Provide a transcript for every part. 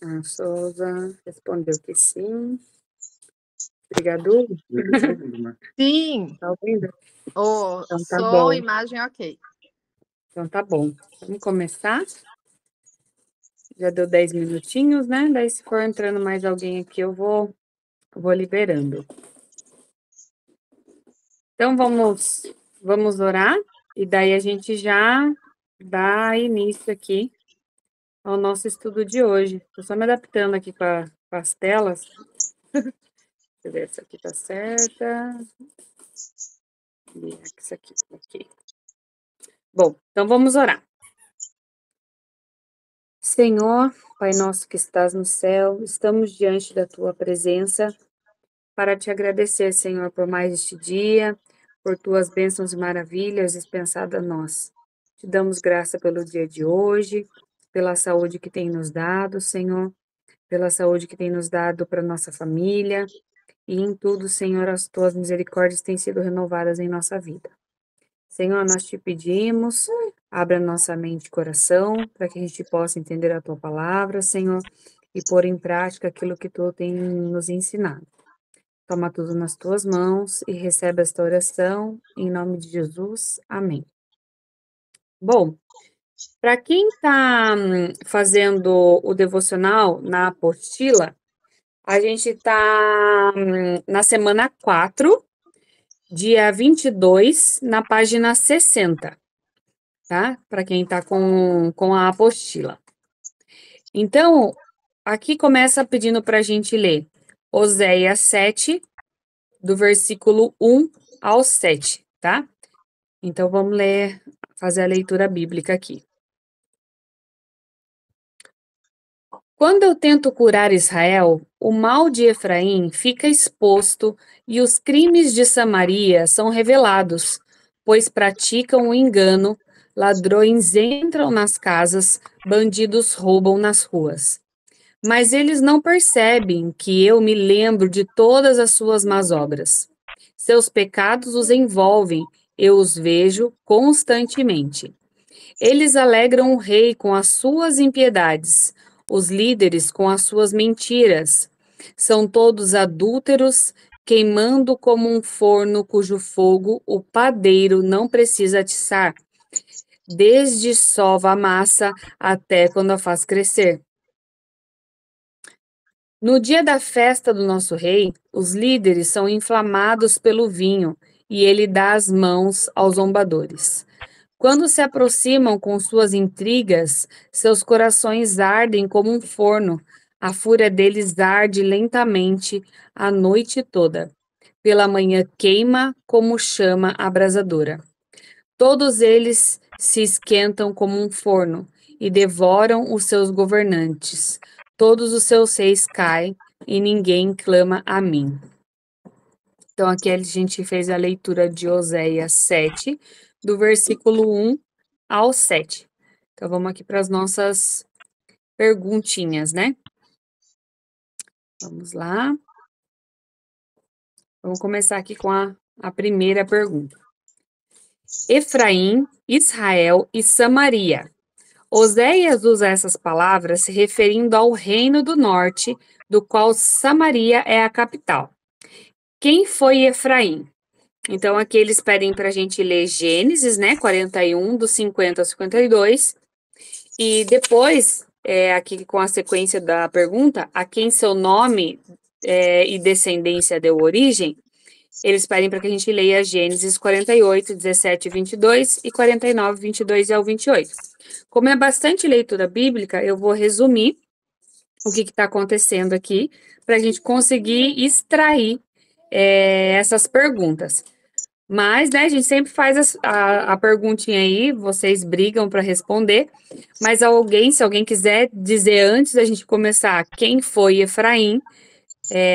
A Souza respondeu que sim. Obrigado. Sim. Tá ouvindo? O Então tá som, bom. imagem, ok. Então tá bom. Vamos começar. Já deu 10 minutinhos, né? Daí se for entrando mais alguém aqui, eu vou liberando. Então vamos orar e daí a gente já dá início aqui ao nosso estudo de hoje. Tô só me adaptando aqui com as telas. Deixa eu ver se aqui tá certa. E essa aqui, ok. Bom, então vamos orar. Senhor, Pai nosso que estás no céu, estamos diante da tua presença para te agradecer, Senhor, por mais este dia, por tuas bênçãos e maravilhas dispensadas a nós. Te damos graça pelo dia de hoje, pela saúde que tem nos dado, Senhor, pela saúde que tem nos dado para nossa família, e em tudo, Senhor, as tuas misericórdias têm sido renovadas em nossa vida. Senhor, nós te pedimos, abra nossa mente e coração, para que a gente possa entender a tua palavra, Senhor, e pôr em prática aquilo que tu tem nos ensinado. Toma tudo nas tuas mãos e recebe esta oração, em nome de Jesus. Amém. Bom, para quem está fazendo o devocional na apostila, a gente está na semana 4, dia 22, na página 60, tá? Para quem está com a apostila. Então, aqui começa pedindo para a gente ler Oséias 7, do versículo 1 ao 7, tá? Então, vamos ler, fazer a leitura bíblica aqui. Quando eu tento curar Israel, o mal de Efraim fica exposto e os crimes de Samaria são revelados, pois praticam o engano, ladrões entram nas casas, bandidos roubam nas ruas. Mas eles não percebem que eu me lembro de todas as suas más obras. Seus pecados os envolvem, eu os vejo constantemente. Eles alegram o rei com as suas impiedades, os líderes com as suas mentiras. São todos adúlteros, queimando como um forno cujo fogo o padeiro não precisa atiçar. Desde sova a massa até quando a faz crescer. No dia da festa do nosso rei, os líderes são inflamados pelo vinho e ele dá as mãos aos zombadores. Quando se aproximam com suas intrigas, seus corações ardem como um forno. A fúria deles arde lentamente a noite toda. Pela manhã queima como chama abrasadora. Todos eles se esquentam como um forno e devoram os seus governantes. Todos os seus reis caem e ninguém clama a mim. Então, aqui a gente fez a leitura de Oséias 7, do versículo 1 ao 7. Então, vamos aqui para as nossas perguntinhas, né? Vamos lá. Vamos começar aqui com a primeira pergunta. Efraim, Israel e Samaria. Oséias usa essas palavras se referindo ao reino do norte, do qual Samaria é a capital. Quem foi Efraim? Então, aqui eles pedem para a gente ler Gênesis, né, 41, do 50 ao 52, e depois, aqui com a sequência da pergunta, a quem seu nome e descendência deu origem, eles pedem para que a gente leia Gênesis 48, 17 e 22 e 49, 22 ao 28. Como é bastante leitura bíblica, eu vou resumir o que está acontecendo aqui para a gente conseguir extrair essas perguntas. Mas, né, a gente sempre faz a perguntinha aí, vocês brigam para responder, mas se alguém quiser dizer antes da gente começar quem foi Efraim,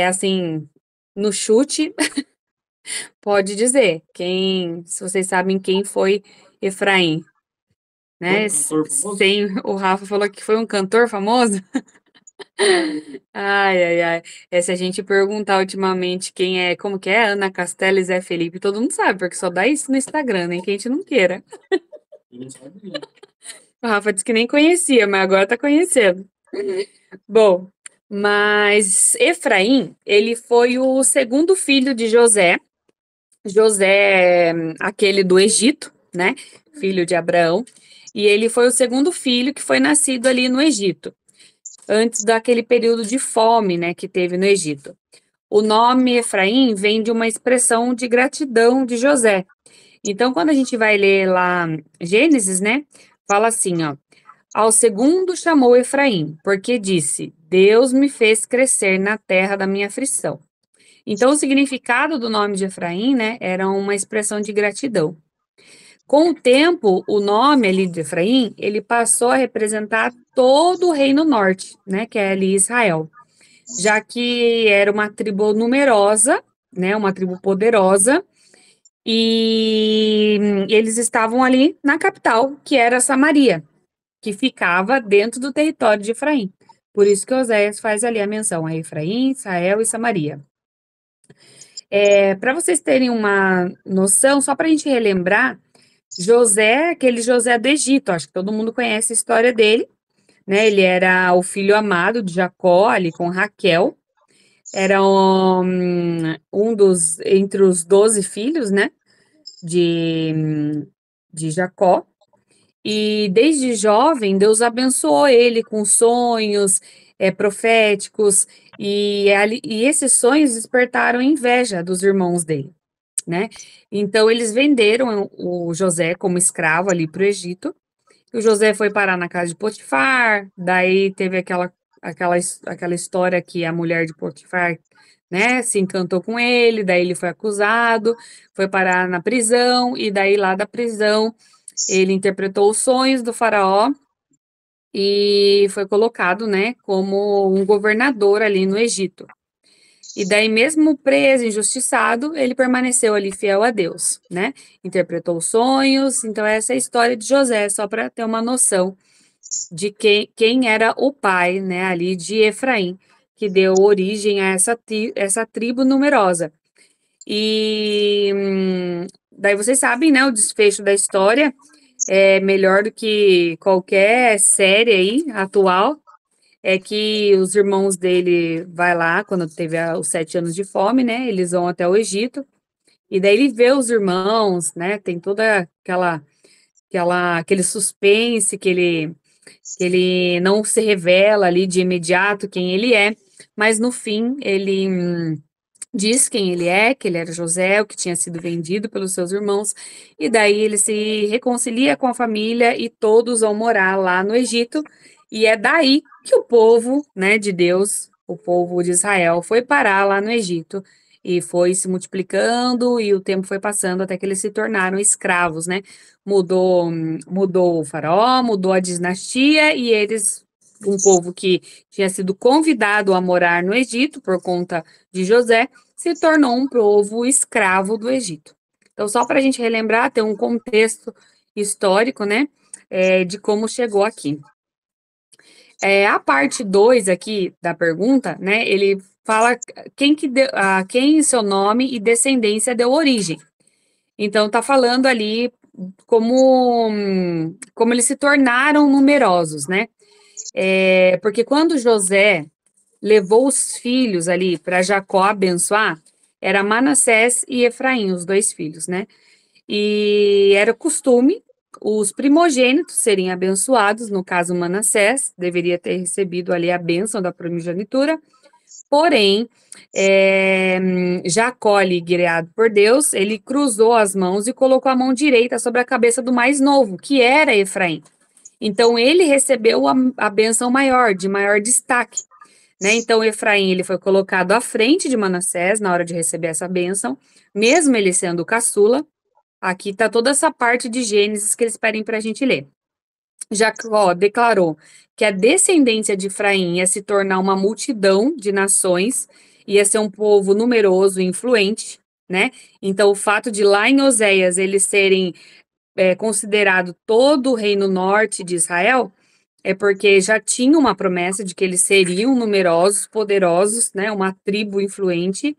assim, no chute, pode dizer, se vocês sabem quem foi Efraim, né? O Rafa falou que foi um cantor famoso. Ai, ai, ai. Se a gente perguntar ultimamente como que é Ana Castela e Zé Felipe, todo mundo sabe, porque só dá isso no Instagram, nem que a gente não queira. O Rafa disse que nem conhecia, mas agora tá conhecendo. Bom, mas Efraim, ele foi o segundo filho de José. José, aquele do Egito, né? Filho de Abraão. E ele foi o segundo filho que foi nascido ali no Egito, antes daquele período de fome, né, que teve no Egito. O nome Efraim vem de uma expressão de gratidão de José. Então, quando a gente vai ler lá Gênesis, né, fala assim, ó: ao segundo chamou Efraim, porque disse: Deus me fez crescer na terra da minha aflição. Então, o significado do nome de Efraim, né, era uma expressão de gratidão. Com o tempo, o nome ali de Efraim, ele passou a representar todo o reino norte, né, que é ali Israel, já que era uma tribo numerosa, né, uma tribo poderosa, e eles estavam ali na capital, que era Samaria, que ficava dentro do território de Efraim. Por isso que Oséias faz ali a menção a Efraim, Israel e Samaria. Para vocês terem uma noção, só para a gente relembrar, José, aquele José do Egito, acho que todo mundo conhece a história dele, né? Ele era o filho amado de Jacó, ali com Raquel, era um dos, entre os 12 filhos, né, de Jacó, e desde jovem, Deus abençoou ele com sonhos proféticos, e esses sonhos despertaram inveja dos irmãos dele, né? Então, eles venderam o José como escravo ali para o Egito. O José foi parar na casa de Potifar, daí teve aquela história que a mulher de Potifar, né, se encantou com ele, daí ele foi acusado, foi parar na prisão, e daí lá da prisão ele interpretou os sonhos do faraó e foi colocado, né, como um governador ali no Egito. E daí, mesmo preso, injustiçado, ele permaneceu ali fiel a Deus, né? Interpretou os sonhos. Então, essa é a história de José, só para ter uma noção de quem era o pai, né, ali de Efraim, que deu origem a essa tribo numerosa. E daí vocês sabem, né, o desfecho da história é melhor do que qualquer série aí atual. É que os irmãos dele vai lá quando teve os 7 anos de fome, né? Eles vão até o Egito e daí ele vê os irmãos, né? Tem toda aquele suspense que ele não se revela ali de imediato quem ele é, mas no fim ele diz quem ele é, que ele era José, o que tinha sido vendido pelos seus irmãos, e daí ele se reconcilia com a família e todos vão morar lá no Egito, e é daí que o povo, né, de Deus, o povo de Israel, foi parar lá no Egito e foi se multiplicando e o tempo foi passando até que eles se tornaram escravos, né? Mudou o faraó, mudou a dinastia e eles, um povo que tinha sido convidado a morar no Egito por conta de José, se tornou um povo escravo do Egito. Então, só para a gente relembrar, ter um contexto histórico, né, de como chegou aqui. A parte 2 aqui da pergunta, né, ele fala a quem seu nome e descendência deu origem. Então, tá falando ali como eles se tornaram numerosos, né? Porque quando José levou os filhos ali para Jacó abençoar, era Manassés e Efraim, os dois filhos, né? E era costume os primogênitos serem abençoados, no caso Manassés, deveria ter recebido ali a bênção da primogenitura, porém, Jacó, ali, guiado por Deus, ele cruzou as mãos e colocou a mão direita sobre a cabeça do mais novo, que era Efraim. Então, ele recebeu a bênção maior, de maior destaque, né? Então, Efraim ele foi colocado à frente de Manassés na hora de receber essa bênção, mesmo ele sendo caçula. Aqui está toda essa parte de Gênesis que eles pedem para a gente ler. Jacó declarou que a descendência de Efraim ia se tornar uma multidão de nações, ia ser um povo numeroso e influente, né? Então, o fato de lá em Oséias eles serem considerado todo o reino norte de Israel é porque já tinha uma promessa de que eles seriam numerosos, poderosos, né? Uma tribo influente.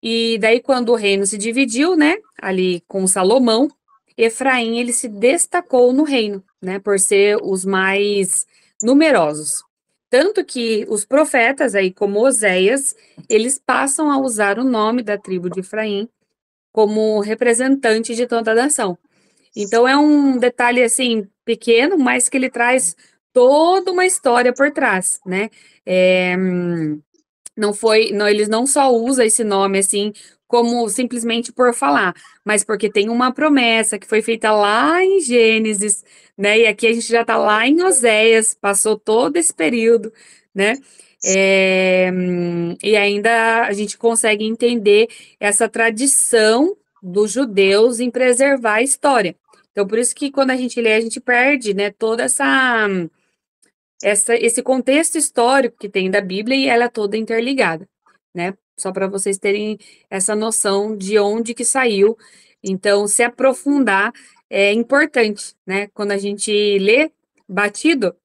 E daí, quando o reino se dividiu, né? Ali com Salomão, Efraim ele se destacou no reino, né? Por ser os mais numerosos. Tanto que os profetas, aí, como Oséias, eles passam a usar o nome da tribo de Efraim como representante de toda a nação. Então é um detalhe assim pequeno, mas que ele traz toda uma história por trás, né? É, não foi, não, eles não só usam esse nome assim como simplesmente por falar, mas porque tem uma promessa que foi feita lá em Gênesis, né? E aqui a gente já está lá em Oséias, passou todo esse período, né? E ainda a gente consegue entender essa tradição dos judeus em preservar a história. Então, por isso que quando a gente lê, a gente perde, né, toda esse contexto histórico que tem da Bíblia e ela é toda interligada, né? Só para vocês terem essa noção de onde que saiu. Então, se aprofundar é importante, né? Quando a gente lê batido,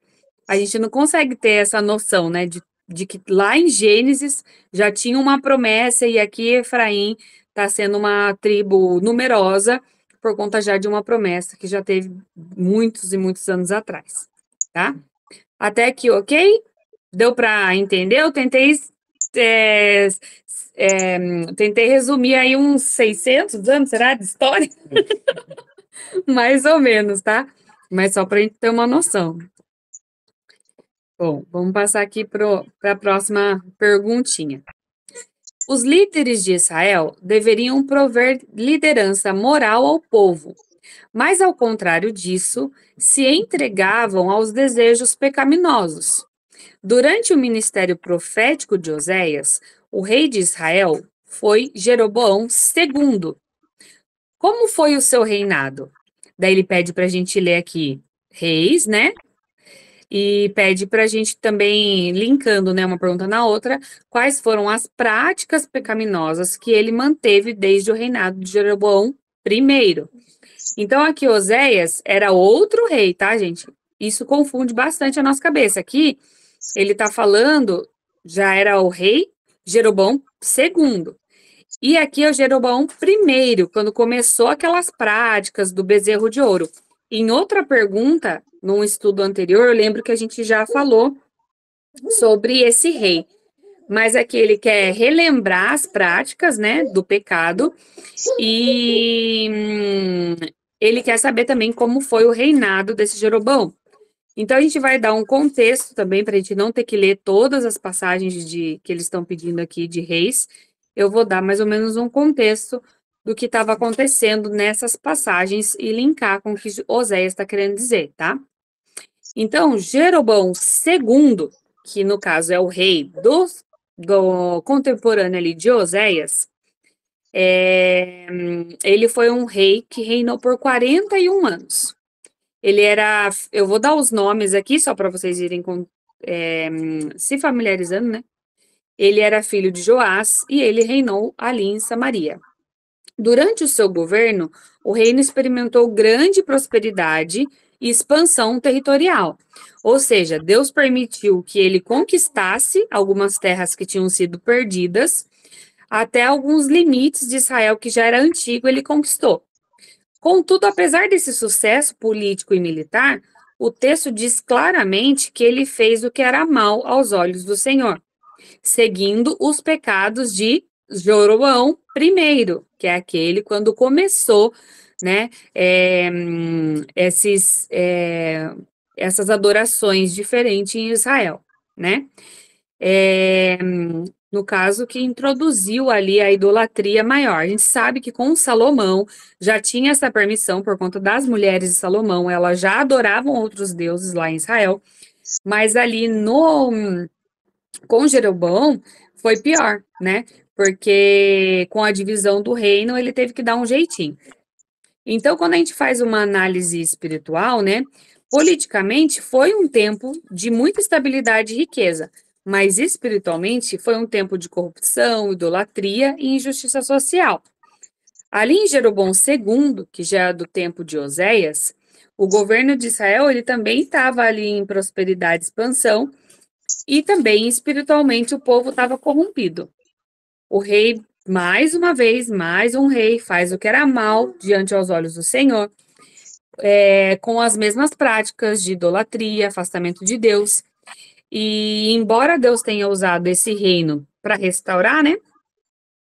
a gente não consegue ter essa noção, né? De que lá em Gênesis já tinha uma promessa e aqui Efraim está sendo uma tribo numerosa por conta já de uma promessa que já teve muitos e muitos anos atrás, tá? Até aqui, ok? Deu para entender? Eu é, tentei resumir aí uns 600 anos, será, de história? Mais ou menos, tá? Mas só para a gente ter uma noção. Bom, vamos passar aqui para a próxima perguntinha. Os líderes de Israel deveriam prover liderança moral ao povo, mas, ao contrário disso, se entregavam aos desejos pecaminosos. Durante o ministério profético de Oséias, o rei de Israel foi Jeroboão II. Como foi o seu reinado? Daí ele pede para a gente ler aqui Reis, né? E pede para a gente também, linkando, né, uma pergunta na outra, quais foram as práticas pecaminosas que ele manteve desde o reinado de Jeroboão I. Então, aqui Oséias era outro rei, tá, gente? Isso confunde bastante a nossa cabeça. Aqui, ele está falando, já era o rei Jeroboão II. E aqui é o Jeroboão I, quando começou aquelas práticas do bezerro de ouro. Em outra pergunta, num estudo anterior, eu lembro que a gente já falou sobre esse rei. Mas aqui ele quer relembrar as práticas, né, do pecado e ele quer saber também como foi o reinado desse Jeroboão. Então a gente vai dar um contexto também para a gente não ter que ler todas as passagens que eles estão pedindo aqui de reis. Eu vou dar mais ou menos um contexto do que estava acontecendo nessas passagens e linkar com o que Oséias está querendo dizer, tá? Então, Jeroboão II, que no caso é o rei do contemporâneo ali de Oséias, ele foi um rei que reinou por 41 anos. Ele era, eu vou dar os nomes aqui só para vocês irem se familiarizando, né? Ele era filho de Joás e ele reinou ali em Samaria. Durante o seu governo, o reino experimentou grande prosperidade e expansão territorial. Ou seja, Deus permitiu que ele conquistasse algumas terras que tinham sido perdidas, até alguns limites de Israel que já era antigo, ele conquistou. Contudo, apesar desse sucesso político e militar, o texto diz claramente que ele fez o que era mal aos olhos do Senhor, seguindo os pecados de Jeroboão I, que é aquele quando começou, né, essas adorações diferentes em Israel, né? No caso, que introduziu ali a idolatria maior. A gente sabe que com Salomão já tinha essa permissão por conta das mulheres de Salomão, elas já adoravam outros deuses lá em Israel, mas ali com Jeroboão foi pior, né? Porque com a divisão do reino ele teve que dar um jeitinho. Então, quando a gente faz uma análise espiritual, né? Politicamente foi um tempo de muita estabilidade e riqueza, mas espiritualmente foi um tempo de corrupção, idolatria e injustiça social. Ali em Jeroboão II, que já é do tempo de Oséias, o governo de Israel ele também estava ali em prosperidade e expansão, e também espiritualmente o povo estava corrompido. O rei, mais uma vez, mais um rei, faz o que era mal diante aos olhos do Senhor, com as mesmas práticas de idolatria, afastamento de Deus. E embora Deus tenha usado esse reino para restaurar, né,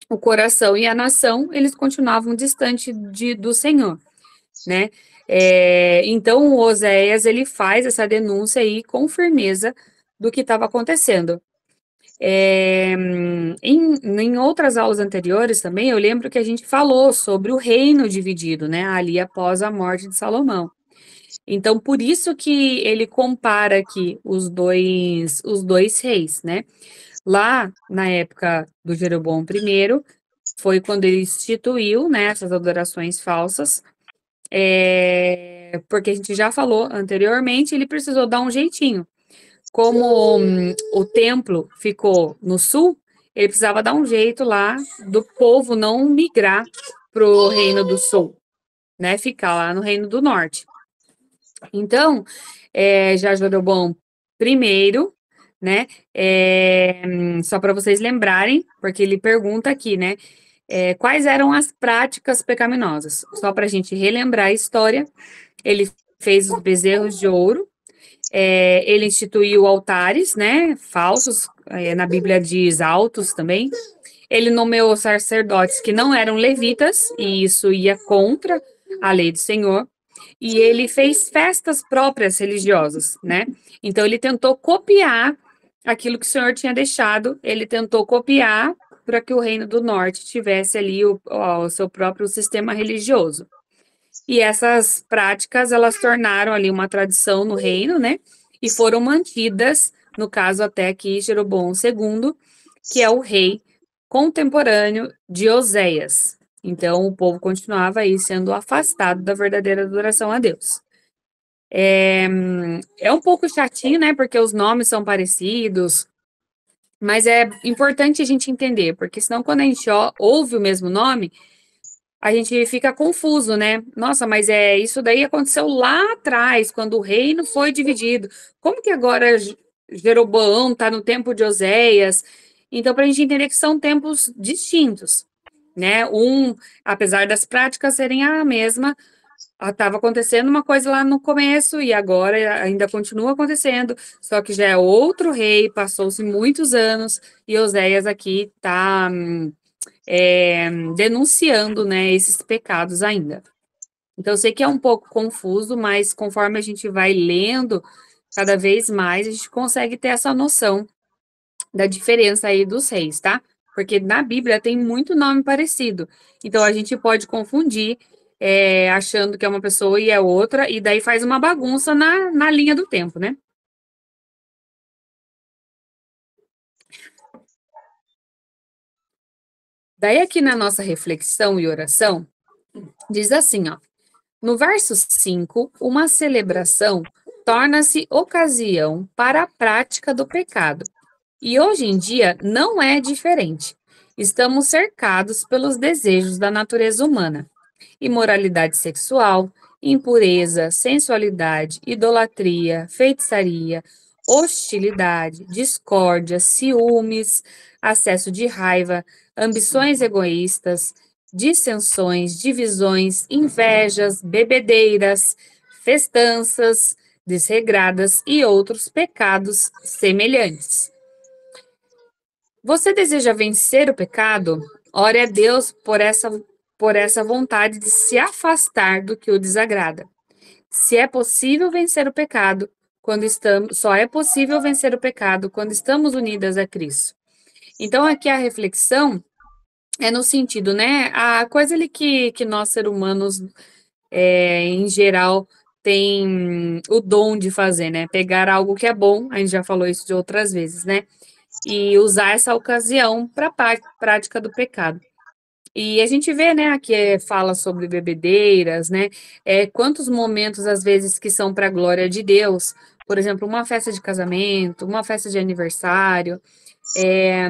o coração e a nação, eles continuavam distante do Senhor, né? Então o Oséias ele faz essa denúncia aí com firmeza do que estava acontecendo. Em outras aulas anteriores também, eu lembro que a gente falou sobre o reino dividido, né, ali após a morte de Salomão. Então, por isso que ele compara aqui os dois reis, né? Lá, na época do Jeroboão I, foi quando ele instituiu, né, essas adorações falsas, porque a gente já falou anteriormente, ele precisou dar um jeitinho. Como o templo ficou no sul, ele precisava dar um jeito lá do povo não migrar para o reino do sul, né? Ficar lá no reino do norte. Então, já Jeroboão primeiro, né? Só para vocês lembrarem, porque ele pergunta aqui, né? Quais eram as práticas pecaminosas? Só para a gente relembrar a história, ele fez os bezerros de ouro, ele instituiu altares, né? Falsos, na Bíblia diz altos também. Ele nomeou sacerdotes que não eram levitas, e isso ia contra a lei do Senhor. E ele fez festas próprias religiosas, né? Então ele tentou copiar aquilo que o Senhor tinha deixado, ele tentou copiar para que o Reino do Norte tivesse ali o seu próprio sistema religioso. E essas práticas, elas tornaram ali uma tradição no reino, né? E foram mantidas, no caso até aqui, Jeroboão II, que é o rei contemporâneo de Oséias. Então, o povo continuava aí sendo afastado da verdadeira adoração a Deus. É um pouco chatinho, né? Porque os nomes são parecidos, mas é importante a gente entender, porque senão quando a gente ouve o mesmo nome, a gente fica confuso, né? Nossa, mas isso daí aconteceu lá atrás, quando o reino foi dividido. Como que agora Jeroboão está no tempo de Oséias? Então, para a gente entender que são tempos distintos, né? Apesar das práticas serem a mesma, estava acontecendo uma coisa lá no começo e agora ainda continua acontecendo, só que já é outro rei, passou-se muitos anos e Oséias aqui está denunciando, né, esses pecados ainda. Então, eu sei que é um pouco confuso, mas conforme a gente vai lendo cada vez mais, a gente consegue ter essa noção da diferença aí dos reis, tá? Porque na Bíblia tem muito nome parecido. Então, a gente pode confundir, achando que é uma pessoa e é outra, e daí faz uma bagunça na linha do tempo, né? Daí, aqui na nossa reflexão e oração, diz assim, ó. No verso 5, uma celebração torna-se ocasião para a prática do pecado. E hoje em dia não é diferente. Estamos cercados pelos desejos da natureza humana: imoralidade sexual, impureza, sensualidade, idolatria, feitiçaria, hostilidade, discórdia, ciúmes, acesso de raiva, ambições egoístas, dissensões, divisões, invejas, bebedeiras, festanças desregradas e outros pecados semelhantes. Você deseja vencer o pecado? Ore a Deus por essa vontade de se afastar do que o desagrada. Se é possível vencer o pecado só é possível vencer o pecado quando estamos unidas a Cristo. Então aqui a reflexão é no sentido, né? A coisa ali que nós, seres humanos, em geral, tem o dom de fazer, né? Pegar algo que é bom, a gente já falou isso de outras vezes, né? E usar essa ocasião para a prática do pecado. E a gente vê, né, aqui fala sobre bebedeiras, né? Quantos momentos, às vezes, que são para a glória de Deus. Por exemplo, uma festa de casamento, uma festa de aniversário, é,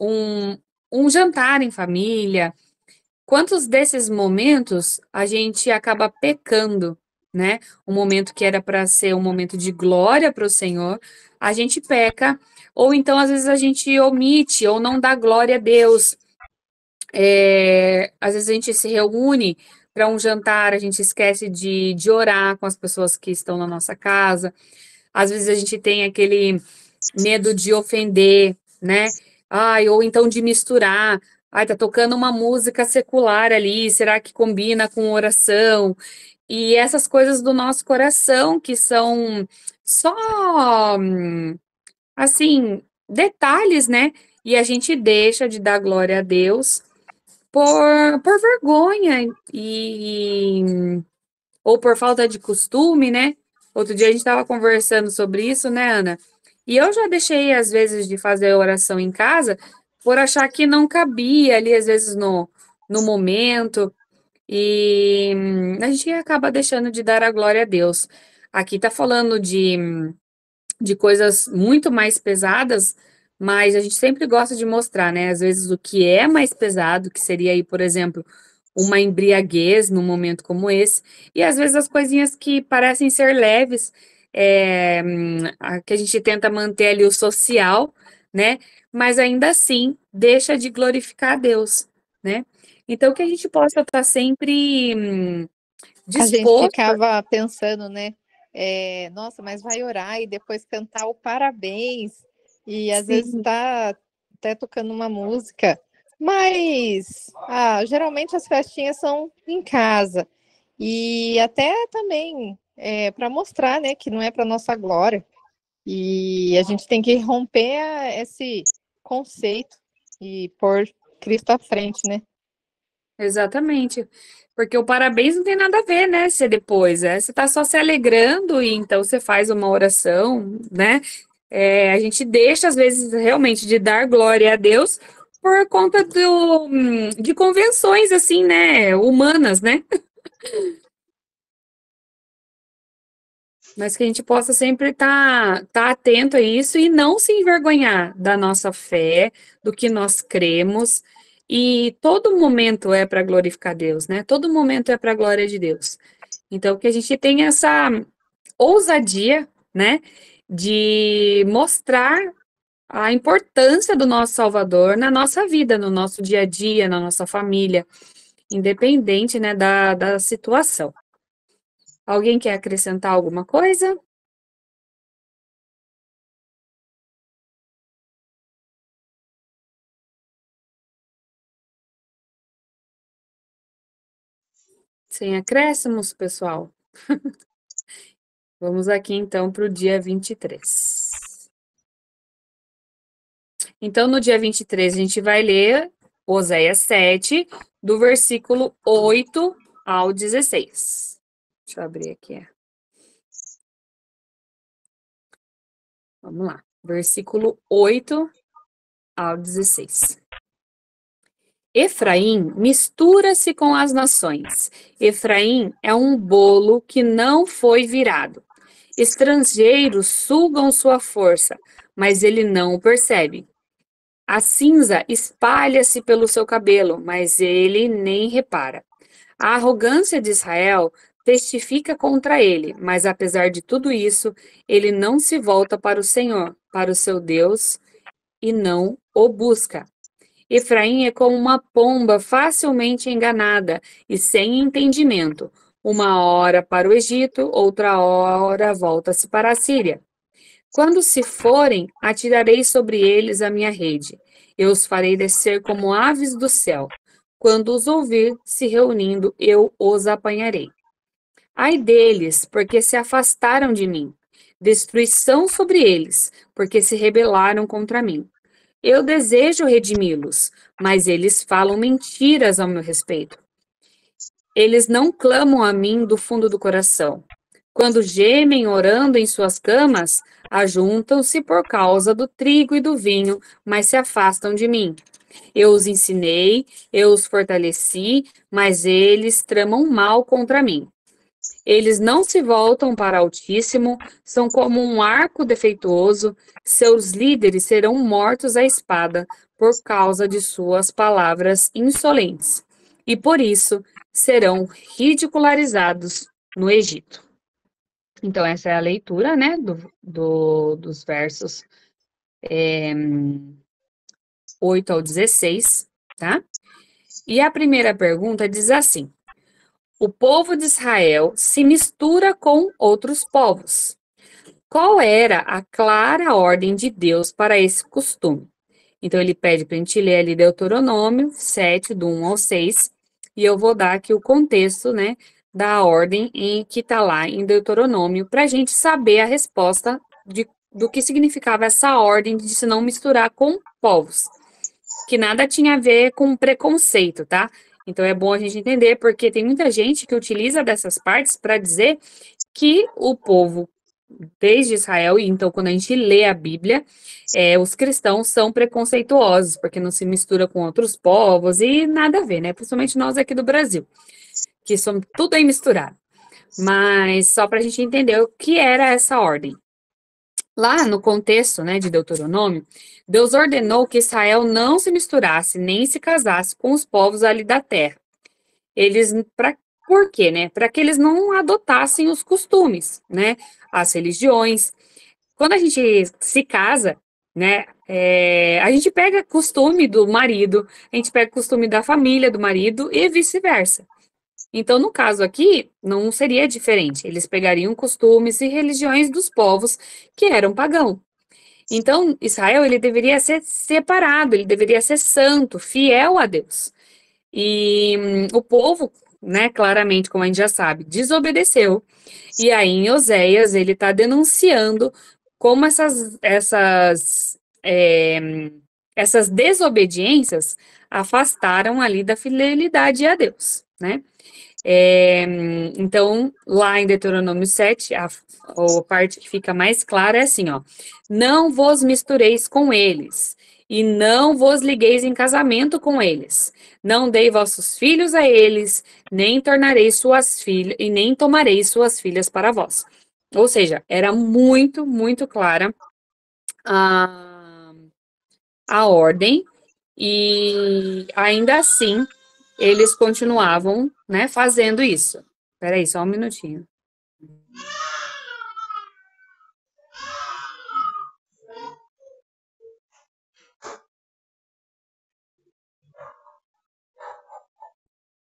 um, um jantar em família. Quantos desses momentos a gente acaba pecando, né? Um momento que era para ser um momento de glória para o Senhor, a gente peca, ou então às vezes a gente omite ou não dá glória a Deus. Às vezes a gente se reúne para um jantar, a gente esquece de orar com as pessoas que estão na nossa casa. Às vezes a gente tem aquele medo de ofender, né? Ai, ou então de misturar. Ai, tá tocando uma música secular ali, será que combina com oração? E essas coisas do nosso coração que são só, assim, detalhes, né? E a gente deixa de dar glória a Deus por vergonha ou por falta de costume, né? Outro dia a gente estava conversando sobre isso, né, Ana? E eu já deixei, às vezes, de fazer oração em casa por achar que não cabia ali, às vezes, no momento. E a gente acaba deixando de dar a glória a Deus. Aqui tá falando de coisas muito mais pesadas, mas a gente sempre gosta de mostrar, né? Às vezes o que é mais pesado, que seria aí, por exemplo, uma embriaguez num momento como esse, e às vezes as coisinhas que parecem ser leves, que a gente tenta manter ali o social, né? Mas ainda assim deixa de glorificar a Deus, né? Então que a gente possa estar sempre A gente disposto. ficava pensando, né? Nossa, mas vai orar e depois cantar o parabéns. E às vezes Sim, tá até tocando uma música. Mas geralmente as festinhas são em casa. E até também para mostrar, né, que não é para nossa glória. E a gente tem que romper esse conceito e pôr Cristo à frente, né? exatamente. Porque o parabéns não tem nada a ver, né? Se depois, você tá só se alegrando e então você faz uma oração, né? A gente deixa, às vezes, realmente de dar glória a Deus por conta de convenções, assim, né? Humanas, né? Mas que a gente possa sempre tá atento a isso e não se envergonhar da nossa fé, do que nós cremos. E todo momento é para glorificar Deus, né? Todo momento é para a glória de Deus. Então, que a gente tenha essa ousadia, né, de mostrar a importância do nosso Salvador na nossa vida, no nosso dia a dia, na nossa família, independente, né, da situação. Alguém quer acrescentar alguma coisa? Sem acréscimos, pessoal? Vamos aqui então para o dia 23. Então, no dia 23, a gente vai ler Oséias 7, do versículo 8 ao 16. Deixa eu abrir aqui. Vamos lá. Versículo 8 ao 16. Efraim mistura-se com as nações. Efraim é um bolo que não foi virado. Estrangeiros sugam sua força, mas ele não o percebe. A cinza espalha-se pelo seu cabelo, mas ele nem repara. A arrogância de Israel testifica contra ele, mas apesar de tudo isso, ele não se volta para o Senhor, para o seu Deus, e não o busca. Efraim é como uma pomba facilmente enganada e sem entendimento. Uma hora para o Egito, outra hora volta-se para a Síria. Quando se forem, atirarei sobre eles a minha rede. Eu os farei descer como aves do céu. Quando os ouvir se reunindo, eu os apanharei. Ai deles, porque se afastaram de mim. Destruição sobre eles, porque se rebelaram contra mim. Eu desejo redimi-los, mas eles falam mentiras ao meu respeito. Eles não clamam a mim do fundo do coração. Quando gemem orando em suas camas, ajuntam-se por causa do trigo e do vinho, mas se afastam de mim. Eu os ensinei, eu os fortaleci, mas eles tramam mal contra mim. Eles não se voltam para Altíssimo, são como um arco defeituoso, seus líderes serão mortos à espada por causa de suas palavras insolentes, e por isso serão ridicularizados no Egito. Então, essa é a leitura, né, dos versos 8 ao 16, tá? E a primeira pergunta diz assim: o povo de Israel se mistura com outros povos. qual era a clara ordem de Deus para esse costume. Então, ele pede para a gente ler ali Deuteronômio 7, do 1 ao 6, e eu vou dar aqui o contexto, né, da ordem em que está lá em Deuteronômio, para a gente saber a resposta do que significava essa ordem de se não misturar com povos, que nada tinha a ver com preconceito, tá? Então, é bom a gente entender, porque tem muita gente que utiliza dessas partes para dizer que o povo desde Israel, e então quando a gente lê a Bíblia, os cristãos são preconceituosos, porque não se mistura com outros povos e nada a ver, né? Principalmente nós aqui do Brasil, que somos tudo aí misturado. Mas só para a gente entender o que era essa ordem. Lá no contexto, né, de Deuteronômio, Deus ordenou que Israel não se misturasse nem se casasse com os povos ali da terra. Por quê, né? Para que eles não adotassem os costumes, né? As religiões. Quando a gente se casa, né? A gente pega costume do marido, a gente pega costume da família do marido e vice-versa. Então, no caso aqui, não seria diferente. Eles pegariam costumes e religiões dos povos que eram pagãos. Então, Israel, ele deveria ser separado, ele deveria ser santo, fiel a Deus. E o povo, né, claramente, como a gente já sabe, desobedeceu. E aí, em Oséias, ele está denunciando como essas desobediências afastaram ali da fidelidade a Deus, né? Então, lá em Deuteronômio 7, a parte que fica mais clara é assim, ó: não vos mistureis com eles, e não vos ligueis em casamento com eles. Não dei vossos filhos a eles, nem tornarei suas filhas, e nem tomarei suas filhas para vós. Ou seja, era muito, muito clara a, a ordem, e ainda assim eles continuavam, né, fazendo isso. Peraí, só um minutinho.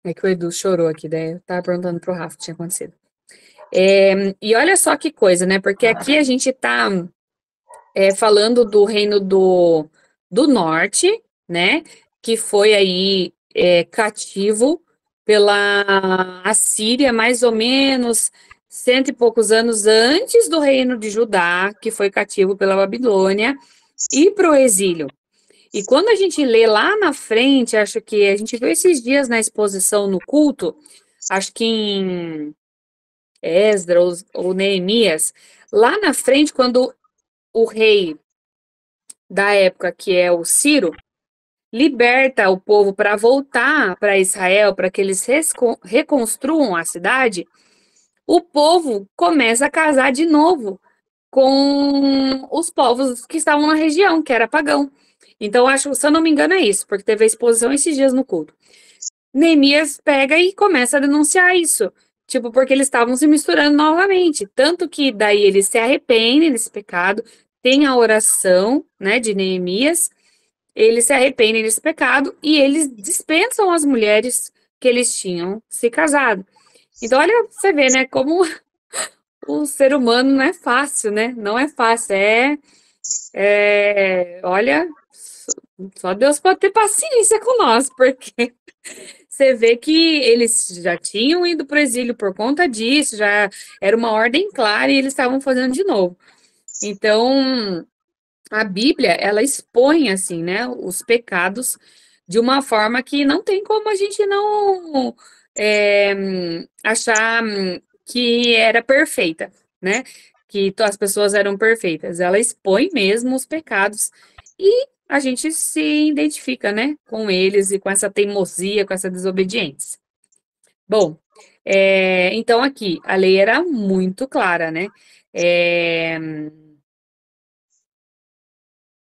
É que o Edu chorou aqui, daí eu tava perguntando pro Rafa o que tinha acontecido. E olha só que coisa, né? Porque aqui a gente tá falando do reino do norte, né? Que foi aí cativo pela Assíria, mais ou menos cento e poucos anos antes do reino de Judá, que foi cativo pela Babilônia, e para o exílio. E quando a gente lê lá na frente, acho que a gente viu esses dias na exposição no culto, acho que em Esdras ou Neemias, lá na frente, quando o rei da época, que é o Ciro, liberta o povo para voltar para Israel, para que eles reconstruam a cidade, o povo começa a casar de novo com os povos que estavam na região, que era pagão. Então, acho, se eu não me engano, é isso, porque teve a exposição esses dias no culto. Neemias pega e começa a denunciar isso, tipo, porque eles estavam se misturando novamente. Tanto que daí eles se arrependem desse pecado, tem a oração, né, de Neemias, eles se arrependem desse pecado e eles dispensam as mulheres que eles tinham se casado. Então, olha, você vê, né, como o ser humano não é fácil, né? Não é fácil, olha, só Deus pode ter paciência com nós, porque você vê que eles já tinham ido para o exílio por conta disso, já era uma ordem clara e eles estavam fazendo de novo. Então, a Bíblia, ela expõe, assim, né, os pecados de uma forma que não tem como a gente não achar que era perfeita, né? Que as pessoas eram perfeitas. Ela expõe mesmo os pecados e a gente se identifica, né, com eles e com essa teimosia, com essa desobediência. Bom, então aqui, a lei era muito clara, né? É,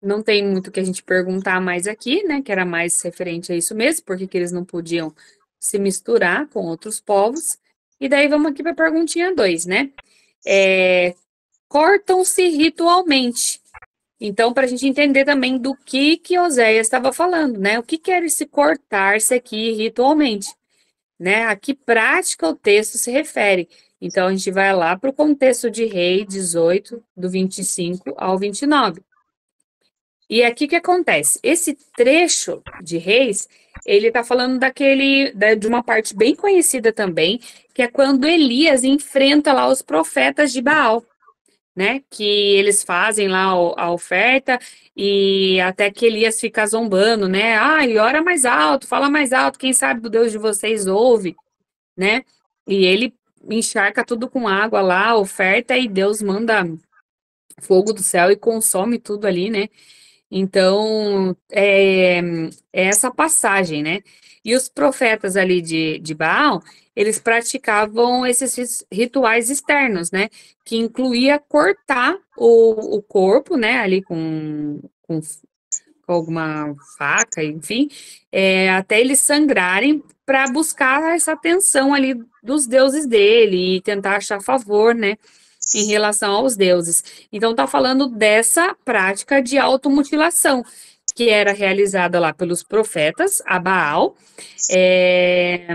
não tem muito o que a gente perguntar mais aqui, né? Que era mais referente a isso mesmo, porque que eles não podiam se misturar com outros povos. E daí vamos aqui para a perguntinha 2, né? Cortam-se ritualmente. Então, para a gente entender também do que Oséias estava falando, né? O que era esse cortar-se aqui ritualmente, né? A que prática o texto se refere. Então, a gente vai lá para o contexto de Rei 18, do 25 ao 29. E aqui o que acontece? Esse trecho de Reis, ele está falando de uma parte bem conhecida também, que é quando Elias enfrenta lá os profetas de Baal, né? Que eles fazem lá a oferta e até que Elias fica zombando, né? Ai, ora mais alto, fala mais alto, quem sabe o Deus de vocês ouve, né? E ele encharca tudo com água lá, a oferta, e Deus manda fogo do céu e consome tudo ali, né? Então, é essa passagem, né? E os profetas ali de Baal, eles praticavam esses rituais externos, né? Que incluía cortar o corpo, né? Ali com alguma faca, enfim, até eles sangrarem para buscar essa atenção ali dos deuses dele e tentar achar favor, né? Em relação aos deuses. Então, está falando dessa prática de automutilação, que era realizada lá pelos profetas, a Baal, é,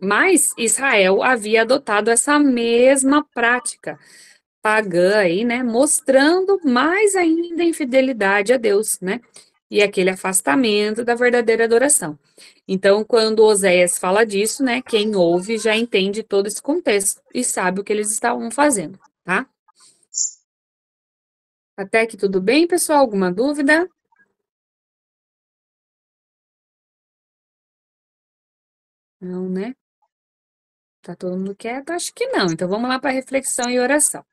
mas Israel havia adotado essa mesma prática pagã aí, né, mostrando mais ainda a infidelidade a Deus, né, e aquele afastamento da verdadeira adoração. Então, quando Oséias fala disso, né, quem ouve já entende todo esse contexto e sabe o que eles estavam fazendo, tá? Até que tudo bem, pessoal? Alguma dúvida? Não, né? Tá todo mundo quieto? Acho que não. Então vamos lá para reflexão e oração.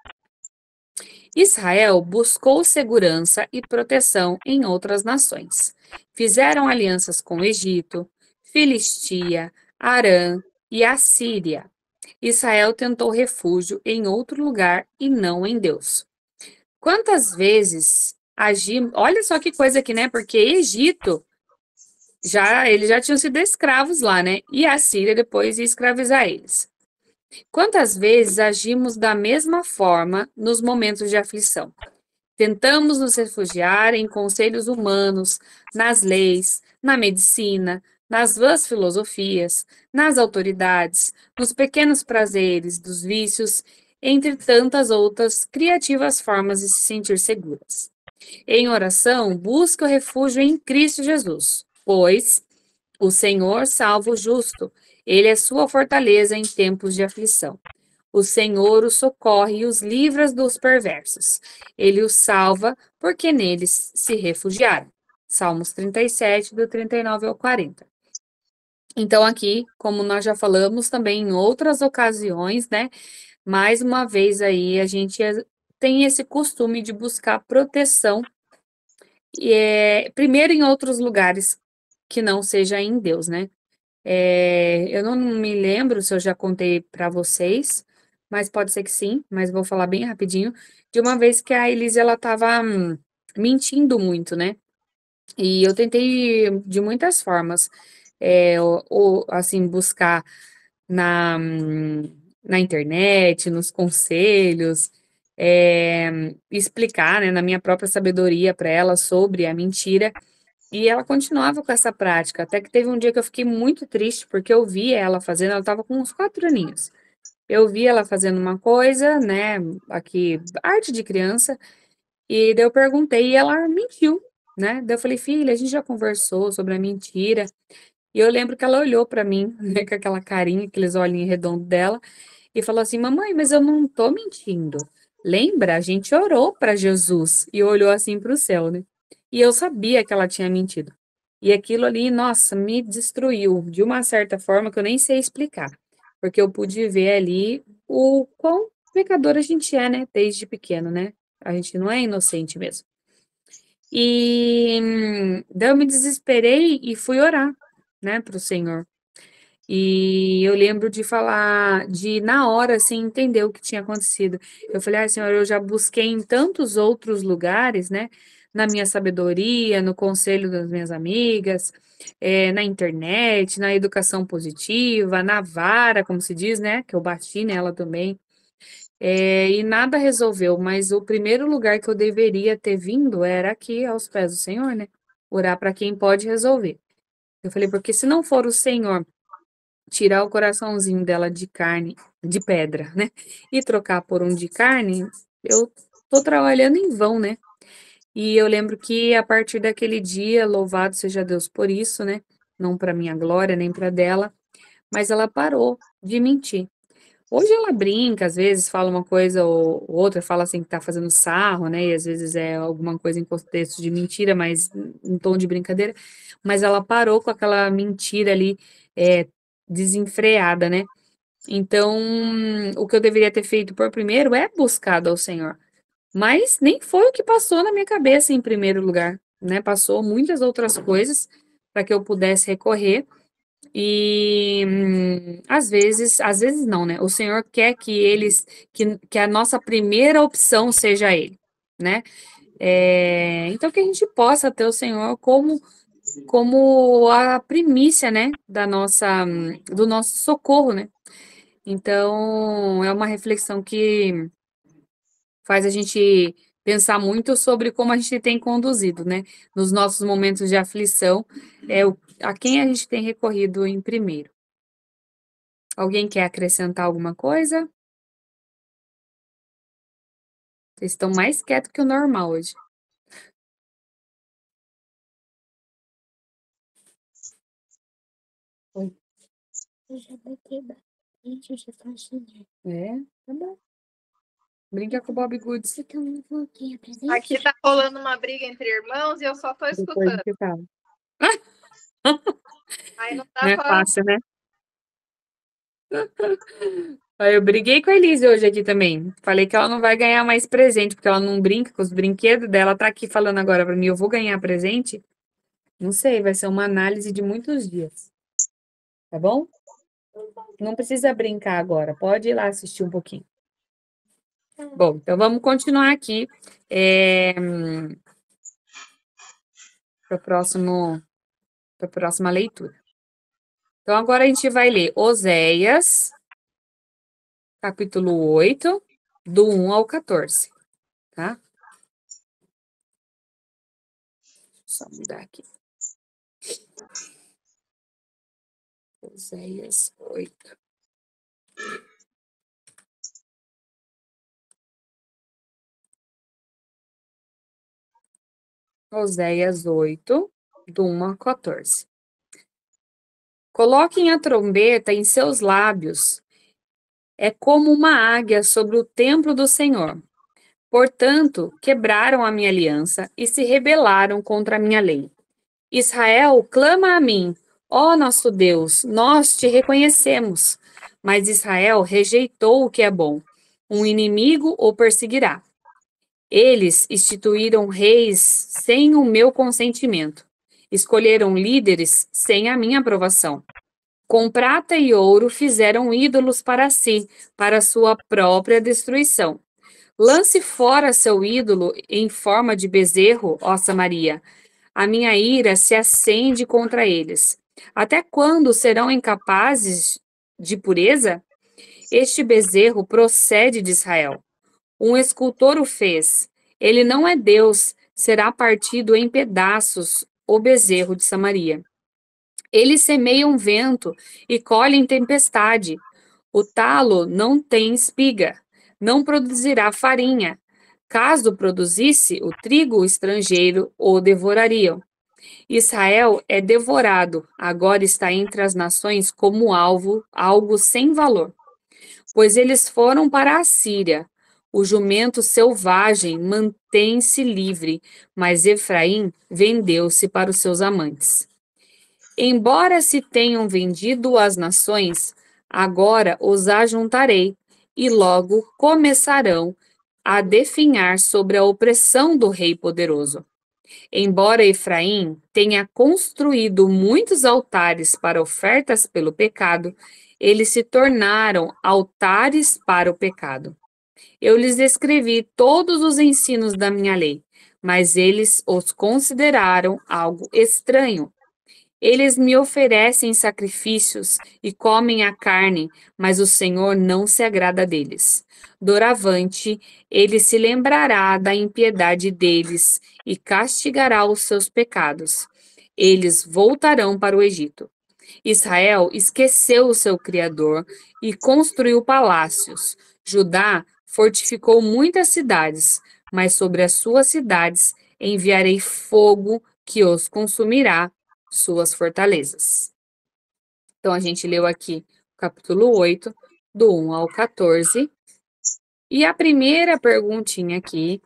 Israel buscou segurança e proteção em outras nações. Fizeram alianças com o Egito, Filistia, Arã e Assíria. Israel tentou refúgio em outro lugar e não em Deus. Quantas vezes agimos. Olha só que coisa aqui, né? Porque Egito eles já tinham sido escravos lá, né? E a Síria depois ia escravizar eles. Quantas vezes agimos da mesma forma nos momentos de aflição? Tentamos nos refugiar em conselhos humanos, nas leis, na medicina, nas vãs filosofias, nas autoridades, nos pequenos prazeres dos vícios, entre tantas outras criativas formas de se sentir seguras. Em oração, busque o refúgio em Cristo Jesus, pois o Senhor salva o justo, ele é sua fortaleza em tempos de aflição. O Senhor o socorre e os livra dos perversos. Ele os salva, porque neles se refugiaram. Salmos 37, do 39 ao 40. Então, aqui, como nós já falamos também em outras ocasiões, né? Mais uma vez aí, a gente tem esse costume de buscar proteção, primeiro em outros lugares que não seja em Deus, né? Eu não me lembro se eu já contei para vocês, mas pode ser que sim, mas vou falar bem rapidinho, de uma vez que a Elise, ela estava mentindo muito, né? E eu tentei de muitas formas, assim, buscar na, na internet, nos conselhos, explicar, né, na minha própria sabedoria para ela sobre a mentira, e ela continuava com essa prática, até que teve um dia que eu fiquei muito triste, porque eu vi ela fazendo, ela estava com uns 4 aninhos. Eu vi ela fazendo uma coisa, né, aqui, arte de criança, e daí eu perguntei e ela mentiu, né? Daí eu falei, filha, a gente já conversou sobre a mentira. E eu lembro que ela olhou para mim, né, com aquela carinha, aqueles olhinhos redondos dela, e falou assim: Mamãe, mas eu não tô mentindo. Lembra? A gente orou para Jesus e olhou assim para o céu, né? E eu sabia que ela tinha mentido. E aquilo ali, nossa, me destruiu de uma certa forma que eu nem sei explicar, porque eu pude ver ali o quão pecador a gente é, né? Desde pequeno, né? A gente não é inocente mesmo. E daí eu me desesperei e fui orar, né, para o Senhor. E eu lembro de falar, de na hora, assim, entender o que tinha acontecido. Eu falei, ai, Senhor, eu já busquei em tantos outros lugares, né? Na minha sabedoria, no conselho das minhas amigas, na internet, na educação positiva, na vara, como se diz, né? Que eu bati nela também. E nada resolveu, mas o primeiro lugar que eu deveria ter vindo era aqui aos pés do Senhor, né? Orar para quem pode resolver. Eu falei, porque se não for o Senhor tirar o coraçãozinho dela de carne, de pedra, né? E trocar por um de carne, eu tô trabalhando em vão, né? E eu lembro que a partir daquele dia, louvado seja Deus por isso, né? Não para minha glória, nem para dela, mas ela parou de mentir. Hoje ela brinca, às vezes fala uma coisa ou outra, fala assim que tá fazendo sarro, né? E às vezes é alguma coisa em contexto de mentira, mas em tom de brincadeira. Mas ela parou com aquela mentira ali, é, desenfreada, né? Então, o que eu deveria ter feito por primeiro é buscado ao Senhor. Mas nem foi o que passou na minha cabeça em primeiro lugar, né? Passou muitas outras coisas para que eu pudesse recorrer. E às vezes não, né? O Senhor quer que que a nossa primeira opção seja Ele, né? Então que a gente possa ter o Senhor como a primícia, né? Do nosso socorro, né? Então é uma reflexão que faz a gente pensar muito sobre como a gente tem conduzido, né? Nos nossos momentos de aflição, a quem a gente tem recorrido em primeiro. Alguém quer acrescentar alguma coisa? Vocês estão mais quietos que o normal hoje. Oi. Eu já botei bastante, eu já faço. É, tá bom. Brinca com o Bob Goods. Aqui tá rolando uma briga entre irmãos e eu só tô Depois escutando. você fala. Aí não Não dá é pra. fácil, né? Eu briguei com a Elise hoje aqui também. Falei que ela não vai ganhar mais presente, porque ela não brinca com os brinquedos dela. Tá aqui falando agora pra mim, eu vou ganhar presente? Não sei, vai ser uma análise de muitos dias. Tá bom? Não precisa brincar agora, pode ir lá assistir um pouquinho. Bom, então vamos continuar aqui para a próxima leitura. Então, agora a gente vai ler Oséias, capítulo 8, do 1 ao 14, tá? Só mudar aqui. Oséias 8. Oséias 8, do 1 ao 14. Coloquem a trombeta em seus lábios, é como uma águia sobre o templo do Senhor. Portanto, quebraram a minha aliança e se rebelaram contra a minha lei. Israel clama a mim, ó nosso Deus, nós te reconhecemos. Mas Israel rejeitou o que é bom. Um inimigo o perseguirá. Eles instituíram reis sem o meu consentimento. Escolheram líderes sem a minha aprovação. Com prata e ouro fizeram ídolos para si, para sua própria destruição. Lance fora seu ídolo em forma de bezerro, ó Samaria. A minha ira se acende contra eles. Até quando serão incapazes de pureza? Este bezerro procede de Israel. Um escultor o fez. Ele não é Deus, será partido em pedaços o bezerro de Samaria. Eles semeiam vento e colhem tempestade. O talo não tem espiga, não produzirá farinha. Caso produzisse, o trigo estrangeiro o devorariam. Israel é devorado, agora está entre as nações como alvo, algo sem valor. Pois eles foram para a Síria. O jumento selvagem mantém-se livre, mas Efraim vendeu-se para os seus amantes. Embora se tenham vendido às nações, agora os ajuntarei, e logo começarão a definhar sobre a opressão do rei poderoso. Embora Efraim tenha construído muitos altares para ofertas pelo pecado, eles se tornaram altares para o pecado. Eu lhes escrevi todos os ensinos da minha lei, mas eles os consideraram algo estranho. Eles me oferecem sacrifícios e comem a carne, mas o Senhor não se agrada deles. Doravante, ele se lembrará da impiedade deles e castigará os seus pecados. Eles voltarão para o Egito. Israel esqueceu o seu Criador e construiu palácios. Judá fortificou muitas cidades, mas sobre as suas cidades enviarei fogo que os consumirá, suas fortalezas. Então, a gente leu aqui o capítulo 8, do 1 ao 14. E a primeira perguntinha aqui,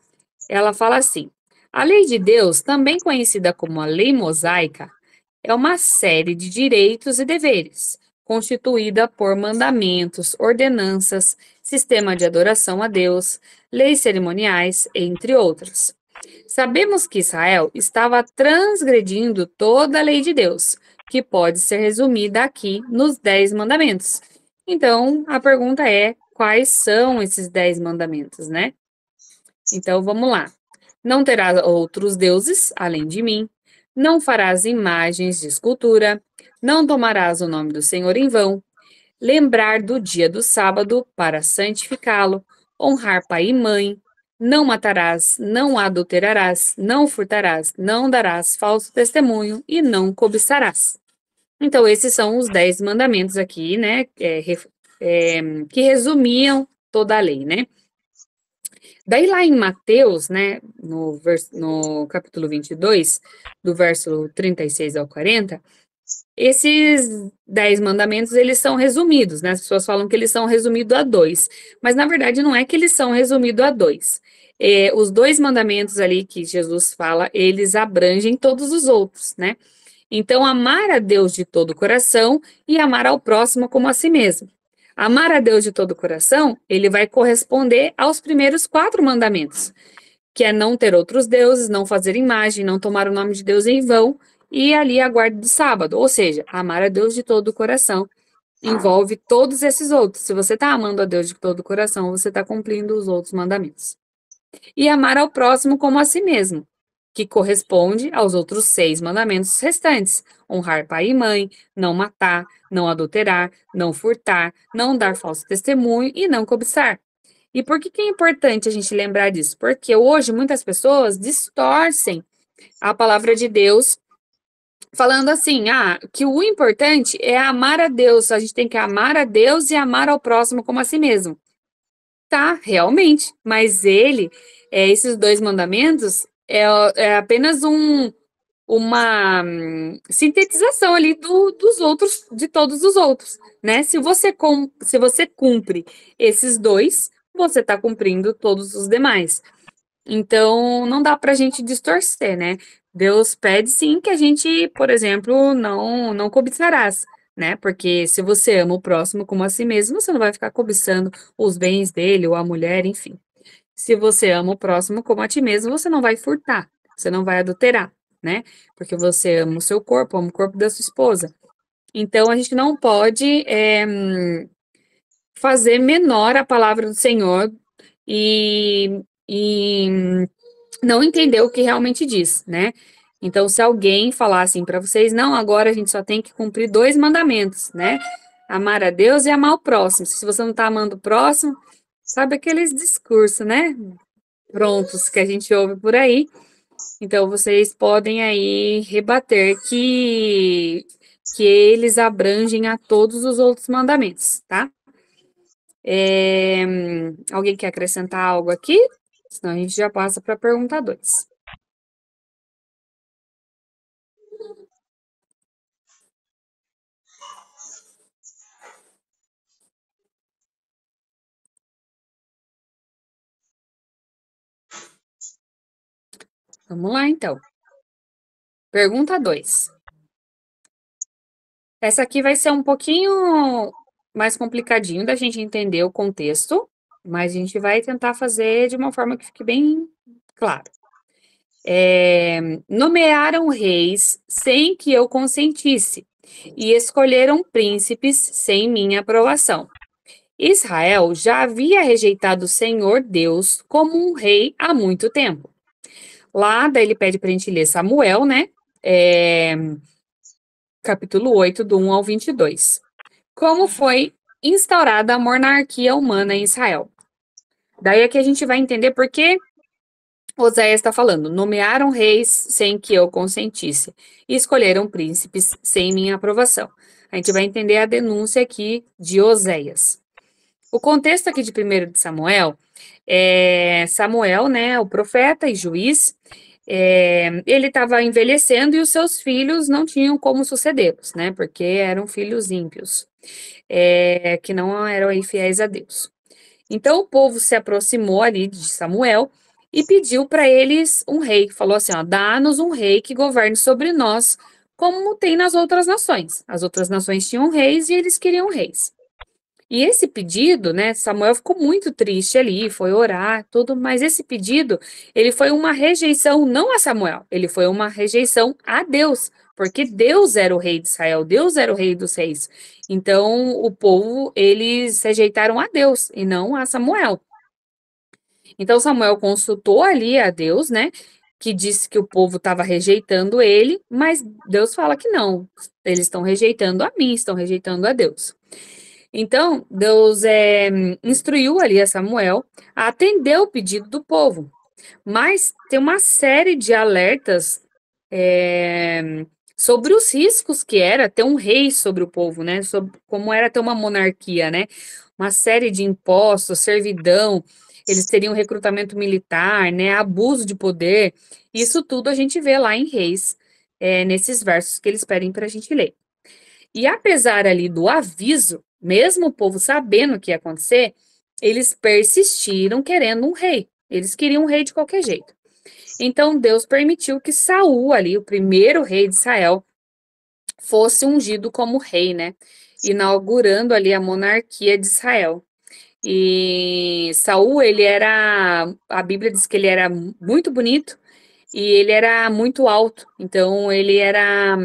ela fala assim: a lei de Deus, também conhecida como a lei mosaica, é uma série de direitos e deveres, constituída por mandamentos, ordenanças, sistema de adoração a Deus, leis cerimoniais, entre outras. Sabemos que Israel estava transgredindo toda a lei de Deus, que pode ser resumida aqui nos 10 mandamentos. Então, a pergunta é: quais são esses 10 mandamentos, né? Então, vamos lá. Não terás outros deuses além de mim. Não farás imagens de escultura. Não tomarás o nome do Senhor em vão. Lembrar do dia do sábado para santificá-lo. Honrar pai e mãe. Não matarás, não adulterarás, não furtarás, não darás falso testemunho e não cobiçarás. Então, esses são os 10 mandamentos aqui, né? Que resumiam toda a lei, né? Daí lá em Mateus, né, no capítulo 22, do verso 36 ao 40, esses 10 mandamentos, eles são resumidos, né? As pessoas falam que eles são resumidos a dois, mas na verdade não é que eles são resumidos a dois. Os 2 mandamentos ali que Jesus fala, eles abrangem todos os outros, né? Então, amar a Deus de todo o coração e amar ao próximo como a si mesmo. Amar a Deus de todo o coração, ele vai corresponder aos primeiros 4 mandamentos, que é não ter outros deuses, não fazer imagem, não tomar o nome de Deus em vão e ali a guarda do sábado. Ou seja, amar a Deus de todo o coração envolve todos esses outros. Se você está amando a Deus de todo o coração, você está cumprindo os outros mandamentos. E amar ao próximo como a si mesmo, que corresponde aos outros 6 mandamentos restantes: honrar pai e mãe, não matar, não adulterar, não furtar, não dar falso testemunho e não cobiçar. E por que que é importante a gente lembrar disso? Porque hoje muitas pessoas distorcem a palavra de Deus, falando assim, que o importante é amar a Deus, a gente tem que amar a Deus e amar ao próximo como a si mesmo. Tá, realmente, mas esses 2 mandamentos é apenas uma sintetização ali dos outros, de todos os outros, né? Se você cumpre esses 2, você está cumprindo todos os demais. Então, não dá para a gente distorcer, né? Deus pede sim que a gente, por exemplo, não cobiçarás, né? Porque se você ama o próximo como a si mesmo, você não vai ficar cobiçando os bens dele ou a mulher, enfim. Se você ama o próximo como a ti mesmo, você não vai furtar, você não vai adulterar, né? Porque você ama o seu corpo, ama o corpo da sua esposa. Então, a gente não pode fazer menor a palavra do Senhor e não entender o que realmente diz, né? Então, se alguém falar assim para vocês, não, agora a gente só tem que cumprir 2 mandamentos, né? Amar a Deus e amar o próximo. Se você não está amando o próximo, sabe aqueles discursos, né? Prontos que a gente ouve por aí. Então, vocês podem aí rebater que eles abrangem a todos os outros mandamentos, tá? Alguém quer acrescentar algo aqui? Senão a gente já passa para a pergunta 2. Vamos lá, então. Pergunta 2. Essa aqui vai ser um pouquinho mais complicadinho da gente entender o contexto, mas a gente vai tentar fazer de uma forma que fique bem claro. Nomearam reis sem que eu consentisse e escolheram príncipes sem minha aprovação. Israel já havia rejeitado o Senhor Deus como um rei há muito tempo. Lá, daí ele pede para a gente ler Samuel, né? Capítulo 8, do 1 ao 22. Como foi instaurada a monarquia humana em Israel? Daí aqui a gente vai entender por que Oséias está falando. Nomearam reis sem que eu consentisse e escolheram príncipes sem minha aprovação. A gente vai entender a denúncia aqui de Oséias. O contexto aqui de 1 de Samuel é Samuel, né, o profeta e juiz, ele estava envelhecendo e os seus filhos não tinham como sucedê-los, né, porque eram filhos ímpios, que não eram aí fiéis a Deus. Então o povo se aproximou ali de Samuel e pediu para eles um rei. Falou assim: ó, dá-nos um rei que governe sobre nós, como tem nas outras nações. As outras nações tinham reis e eles queriam reis. E esse pedido, né, Samuel ficou muito triste ali, foi orar, tudo, mas esse pedido, ele foi uma rejeição não a Samuel, ele foi uma rejeição a Deus, porque Deus era o rei de Israel, Deus era o rei dos reis. Então, o povo, eles rejeitaram a Deus e não a Samuel. Então, Samuel consultou ali a Deus, né, que disse que o povo estava rejeitando ele, mas Deus fala que não, eles estão rejeitando a mim, estão rejeitando a Deus. Então, Deus instruiu ali a Samuel a atender o pedido do povo. Mas tem uma série de alertas sobre os riscos que era ter um rei sobre o povo, né? Sobre como era ter uma monarquia, né? Uma série de impostos, servidão, eles teriam recrutamento militar, né? Abuso de poder. Isso tudo a gente vê lá em Reis, nesses versos que eles pedem para a gente ler. E apesar ali do aviso, mesmo o povo sabendo o que ia acontecer, eles persistiram querendo um rei. Eles queriam um rei de qualquer jeito. Então Deus permitiu que Saul ali, o primeiro rei de Israel, fosse ungido como rei, né? Inaugurando ali a monarquia de Israel. E Saul, ele era, a Bíblia diz que ele era muito bonito e ele era muito alto, então ele era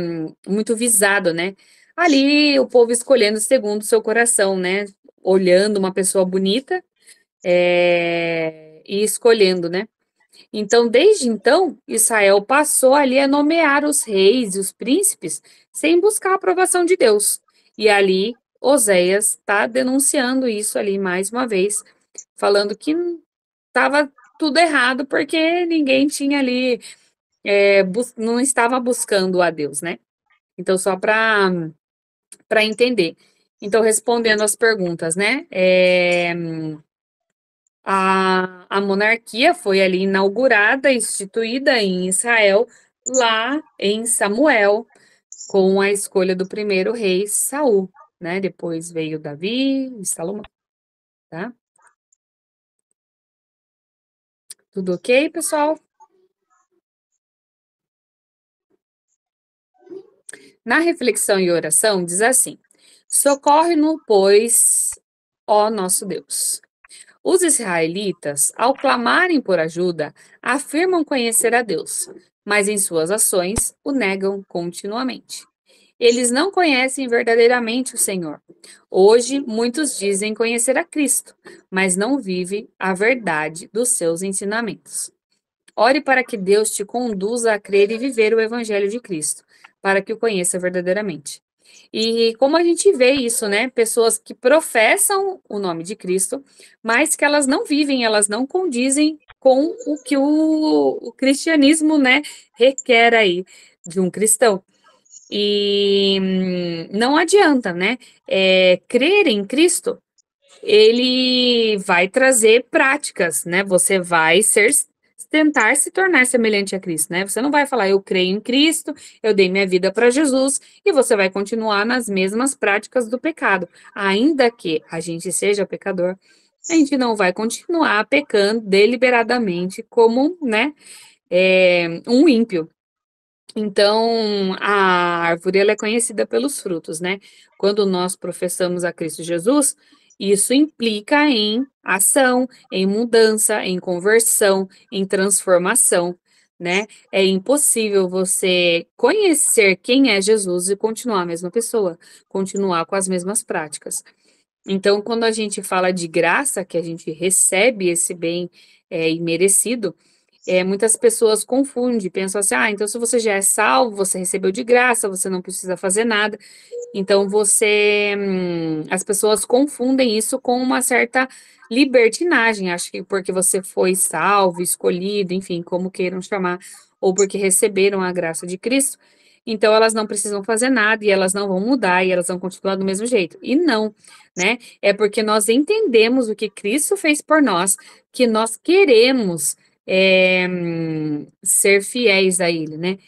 muito visado, né? Ali o povo escolhendo segundo o seu coração, né? Olhando uma pessoa bonita, e escolhendo, né? Então, desde então, Israel passou ali a nomear os reis e os príncipes sem buscar a aprovação de Deus. E ali, Oséias está denunciando isso ali mais uma vez, falando que estava tudo errado porque ninguém tinha ali, não estava buscando a Deus, né? Então, só para entender. Então, respondendo as perguntas, né? A monarquia foi ali inaugurada, instituída em Israel, lá em Samuel, com a escolha do primeiro rei, Saul, né? Depois veio Davi e Salomão, tá? Tudo ok, pessoal? Na reflexão e oração, diz assim: socorre-nos, pois, ó nosso Deus. Os israelitas, ao clamarem por ajuda, afirmam conhecer a Deus, mas em suas ações o negam continuamente. Eles não conhecem verdadeiramente o Senhor. Hoje, muitos dizem conhecer a Cristo, mas não vivem a verdade dos seus ensinamentos. Ore para que Deus te conduza a crer e viver o Evangelho de Cristo, para que o conheça verdadeiramente. E como a gente vê isso, né? Pessoas que professam o nome de Cristo, mas que elas não vivem, elas não condizem com o que o cristianismo, né, requer aí de um cristão. E não adianta, né? Crer em Cristo, ele vai trazer práticas, né? Você vai tentar se tornar semelhante a Cristo, né? Você não vai falar, eu creio em Cristo, eu dei minha vida para Jesus, e você vai continuar nas mesmas práticas do pecado. Ainda que a gente seja pecador, a gente não vai continuar pecando deliberadamente como, né, um ímpio. Então, a árvore ela é conhecida pelos frutos, né? Quando nós professamos a Cristo Jesus, isso implica em ação, em mudança, em conversão, em transformação, né? É impossível você conhecer quem é Jesus e continuar a mesma pessoa, continuar com as mesmas práticas. Então, quando a gente fala de graça, que a gente recebe esse bem imerecido, muitas pessoas confundem, pensam assim, ah, então se você já é salvo, você recebeu de graça, você não precisa fazer nada. Então as pessoas confundem isso com uma certa libertinagem, acho que porque você foi salvo, escolhido, enfim, como queiram chamar, ou porque receberam a graça de Cristo, então elas não precisam fazer nada e elas não vão mudar e elas vão continuar do mesmo jeito. E não, né? É porque nós entendemos o que Cristo fez por nós, que nós queremos ser fiéis a Ele, né?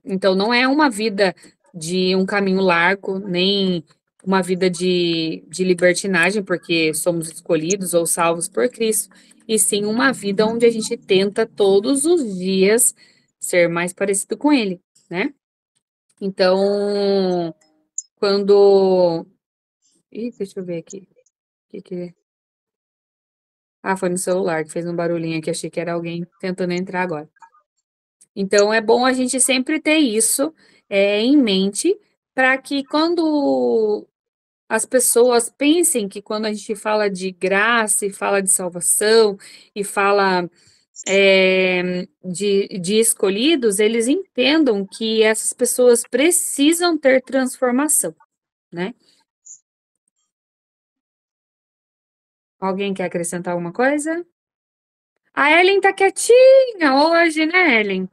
Então não é uma vida de um caminho largo, nem uma vida de libertinagem, porque somos escolhidos ou salvos por Cristo, e sim uma vida onde a gente tenta todos os dias ser mais parecido com Ele, né? Então, quando. Ih, deixa eu ver aqui. O que que é? Ah, foi no celular que fez um barulhinho aqui, achei que era alguém tentando entrar agora. Então, é bom a gente sempre ter isso em mente, para que quando as pessoas pensem que quando a gente fala de graça e fala de salvação e fala de escolhidos, eles entendam que essas pessoas precisam ter transformação, né? Alguém quer acrescentar alguma coisa? A Ellen tá quietinha hoje, né, Ellen?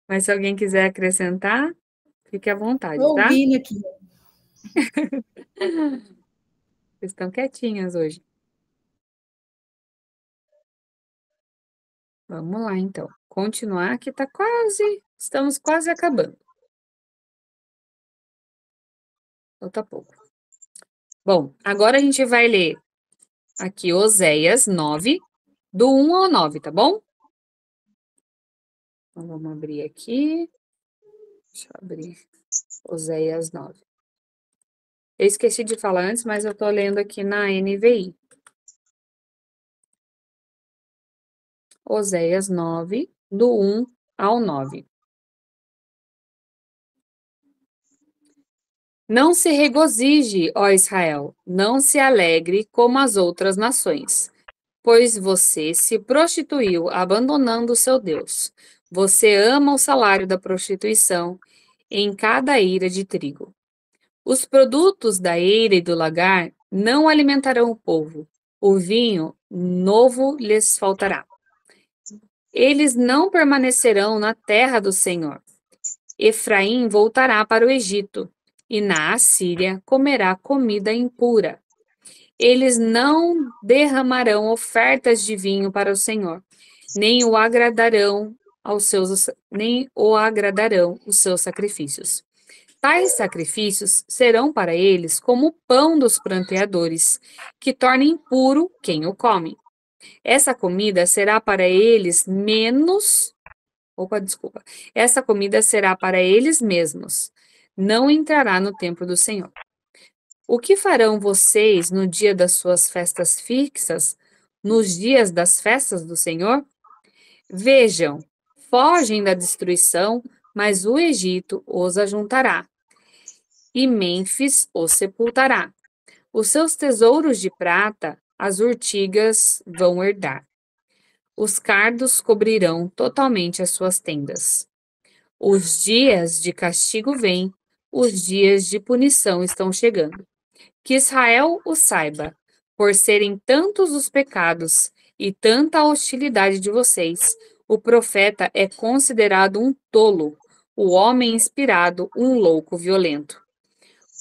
Mas se alguém quiser acrescentar, fique à vontade, Estou tá? ouvindo aqui. Vocês estão quietinhas hoje. Vamos lá, então. Continuar que tá quase, estamos quase acabando. Falta pouco. Bom, agora a gente vai ler aqui Oséias 9, do 1 ao 9, tá bom? Então, vamos abrir aqui. Deixa eu abrir. Oséias 9. Eu esqueci de falar antes, mas eu tô lendo aqui na NVI. Oséias 9, do 1 ao 9. Não se regozije, ó Israel, não se alegre como as outras nações, pois você se prostituiu, abandonando o seu Deus. Você ama o salário da prostituição em cada eira de trigo. Os produtos da eira e do lagar não alimentarão o povo. O vinho novo lhes faltará. Eles não permanecerão na terra do Senhor. Efraim voltará para o Egito, e na Assíria comerá comida impura. Eles não derramarão ofertas de vinho para o Senhor, nem o agradarão os seus sacrifícios. Tais sacrifícios serão para eles como o pão dos pranteadores, que torna impuro quem o come. Essa comida será para eles menos. Opa, desculpa. Essa comida será para eles mesmos. Não entrará no templo do Senhor. O que farão vocês no dia das suas festas fixas, nos dias das festas do Senhor? Vejam, fogem da destruição, mas o Egito os ajuntará, e Mênfis os sepultará. Os seus tesouros de prata as urtigas vão herdar. Os cardos cobrirão totalmente as suas tendas. Os dias de castigo vêm, os dias de punição estão chegando. Que Israel o saiba, por serem tantos os pecados e tanta a hostilidade de vocês, o profeta é considerado um tolo, o homem inspirado um louco violento.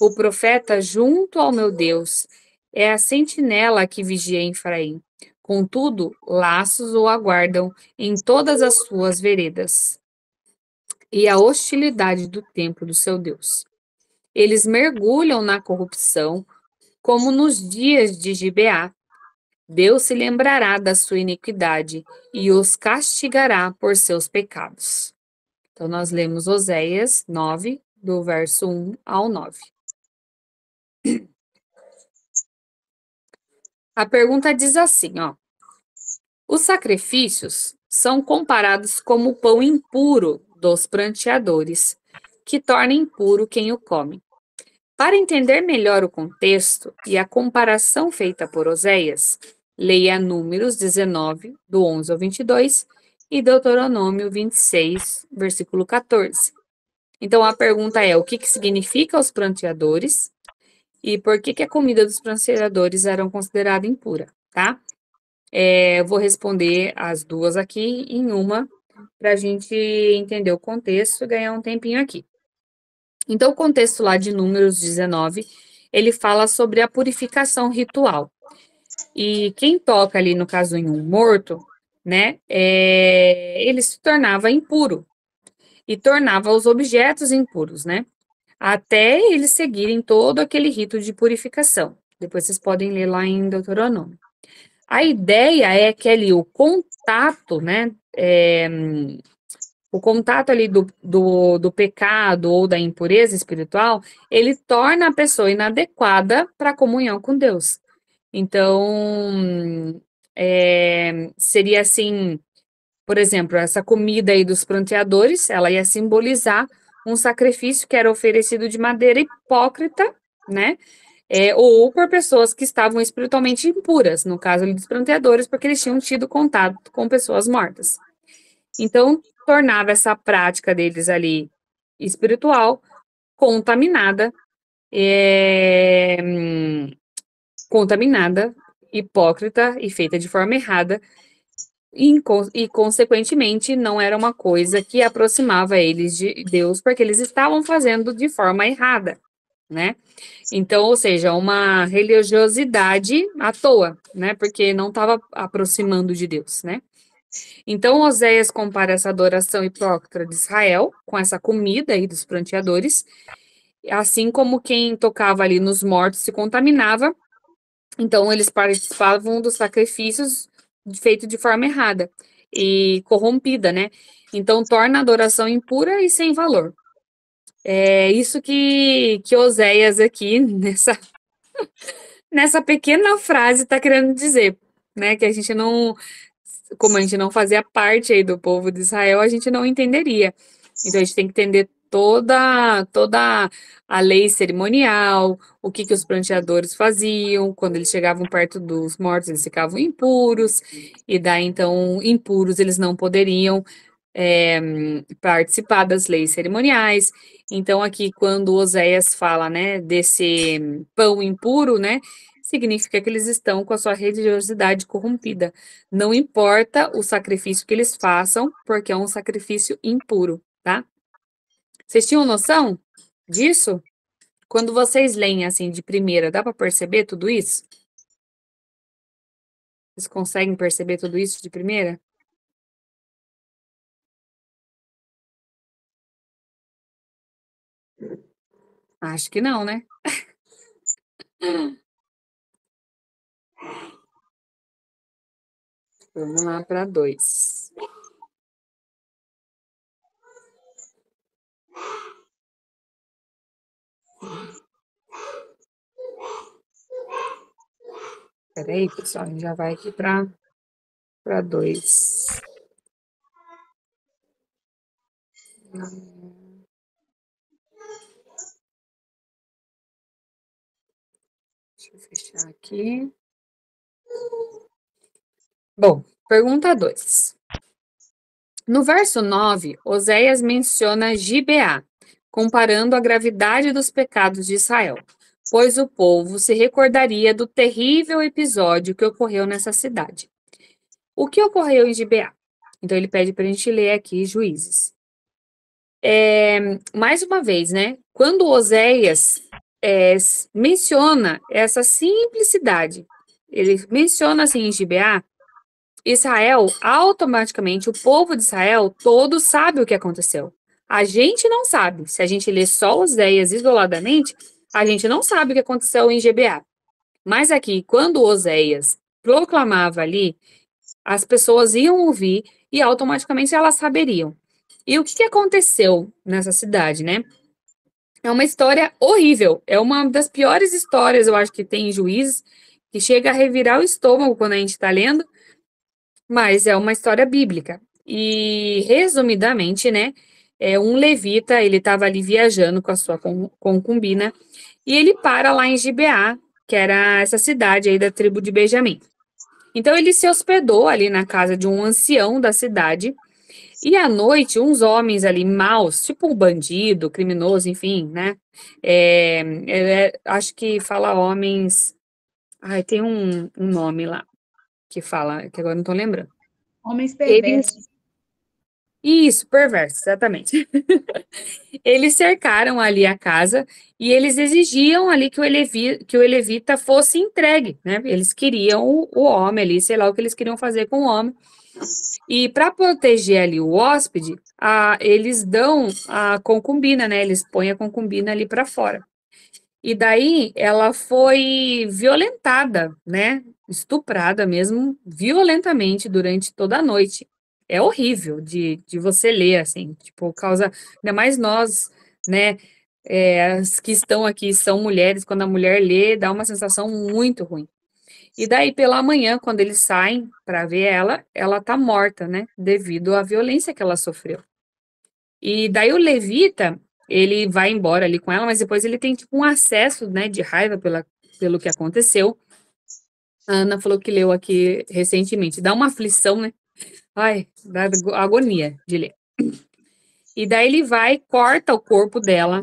O profeta junto ao meu Deus é a sentinela que vigia em Efraim. Contudo, laços o aguardam em todas as suas veredas, e a hostilidade do templo do seu Deus. Eles mergulham na corrupção, como nos dias de Gibeá. Deus se lembrará da sua iniquidade e os castigará por seus pecados. Então, nós lemos Oséias 9, do verso 1 ao 9. A pergunta diz assim, ó. Os sacrifícios são comparados como o pão impuro dos pranteadores, que torna impuro quem o come. Para entender melhor o contexto e a comparação feita por Oséias, leia Números 19, do 11 ao 22, e Deuteronômio 26, versículo 14. Então, a pergunta é, o que significa os pranteadores e por que a comida dos pranteadores era considerada impura, tá? Eu vou responder as duas aqui em uma, para a gente entender o contexto e ganhar um tempinho aqui. Então, o contexto lá de Números 19, ele fala sobre a purificação ritual. E quem toca ali, no caso, em um morto, né, ele se tornava impuro e tornava os objetos impuros, né, até eles seguirem todo aquele rito de purificação. Depois vocês podem ler lá em Deuteronômio. A ideia é que ali o contato, né, o contato ali do pecado ou da impureza espiritual, ele torna a pessoa inadequada para a comunhão com Deus. Então, seria assim, por exemplo, essa comida aí dos pranteadores, ela ia simbolizar um sacrifício que era oferecido de maneira hipócrita, né? Ou por pessoas que estavam espiritualmente impuras, no caso ali dos pranteadores, porque eles tinham tido contato com pessoas mortas. Então, tornava essa prática deles ali espiritual contaminada, é, contaminada, hipócrita e feita de forma errada, e, consequentemente, não era uma coisa que aproximava eles de Deus, porque eles estavam fazendo de forma errada, né? Então, ou seja, uma religiosidade à toa, né? Porque não estava aproximando de Deus, né? Então, Oséias compara essa adoração hipócrita de Israel com essa comida aí dos pranteadores, assim como quem tocava ali nos mortos se contaminava, então eles participavam dos sacrifícios feitos de forma errada e corrompida, né? Então, torna a adoração impura e sem valor. É isso que Oséias aqui, nessa pequena frase, está querendo dizer, né? Que a gente não, como a gente não fazia parte aí do povo de Israel, a gente não entenderia. Então a gente tem que entender toda a lei cerimonial, o que que os pranteadores faziam, quando eles chegavam perto dos mortos, eles ficavam impuros, e daí então impuros eles não poderiam é, participar das leis cerimoniais. Então, aqui, quando Oséias fala, né, desse pão impuro, né, significa que eles estão com a sua religiosidade corrompida. Não importa o sacrifício que eles façam, porque é um sacrifício impuro, tá? Vocês tinham noção disso? Quando vocês leem assim de primeira, dá para perceber tudo isso? Vocês conseguem perceber tudo isso de primeira? Acho que não, né? Vamos lá para 2. Peraí, pessoal, a gente já vai aqui para 2. Deixa eu fechar aqui. Bom, pergunta 2. No verso 9, Oséias menciona Gibeá, comparando a gravidade dos pecados de Israel, pois o povo se recordaria do terrível episódio que ocorreu nessa cidade. O que ocorreu em Gibeá? Então ele pede para a gente ler aqui Juízes. Mais uma vez, né? Quando Oséias menciona essa simplicidade, ele menciona assim em Gibeá, Israel, automaticamente, o povo de Israel, todo sabe o que aconteceu. A gente não sabe. Se a gente lê só Oséias isoladamente, a gente não sabe o que aconteceu em Gibeá. Mas aqui, quando Oséias proclamava ali, as pessoas iam ouvir e automaticamente elas saberiam. E o que aconteceu nessa cidade, né? É uma história horrível. É uma das piores histórias, eu acho, que tem em Juízes, que chega a revirar o estômago quando a gente está lendo, mas é uma história bíblica. E, resumidamente, né, um levita, ele estava ali viajando com a sua concubina, e ele para lá em Gibeá, que era essa cidade aí da tribo de Benjamim. Então, ele se hospedou ali na casa de um ancião da cidade, e à noite, uns homens ali maus, tipo um bandido, criminoso, enfim, né? Acho que fala homens. Ai, tem um nome lá que fala, que agora não estou lembrando. Homens Eles perversos. Isso, perverso, exatamente. Eles cercaram ali a casa e eles exigiam ali que o levita fosse entregue, né? Eles queriam o homem ali, sei lá o que eles queriam fazer com o homem. E para proteger ali o hóspede, eles dão a concubina, né? Eles põem a concubina ali para fora. E daí ela foi violentada, né? Estuprada mesmo, violentamente durante toda a noite. É horrível de você ler, assim, tipo, causa. Ainda mais nós, né? As que estão aqui são mulheres, quando a mulher lê, dá uma sensação muito ruim. E daí, pela manhã, quando eles saem para ver ela, ela tá morta, né? Devido à violência que ela sofreu. E daí o levita, ele vai embora ali com ela, mas depois ele tem tipo um acesso, né, de raiva pelo que aconteceu. A Ana falou que leu aqui recentemente. Dá uma aflição, né? Ai, dá agonia de ler. E daí ele vai, corta o corpo dela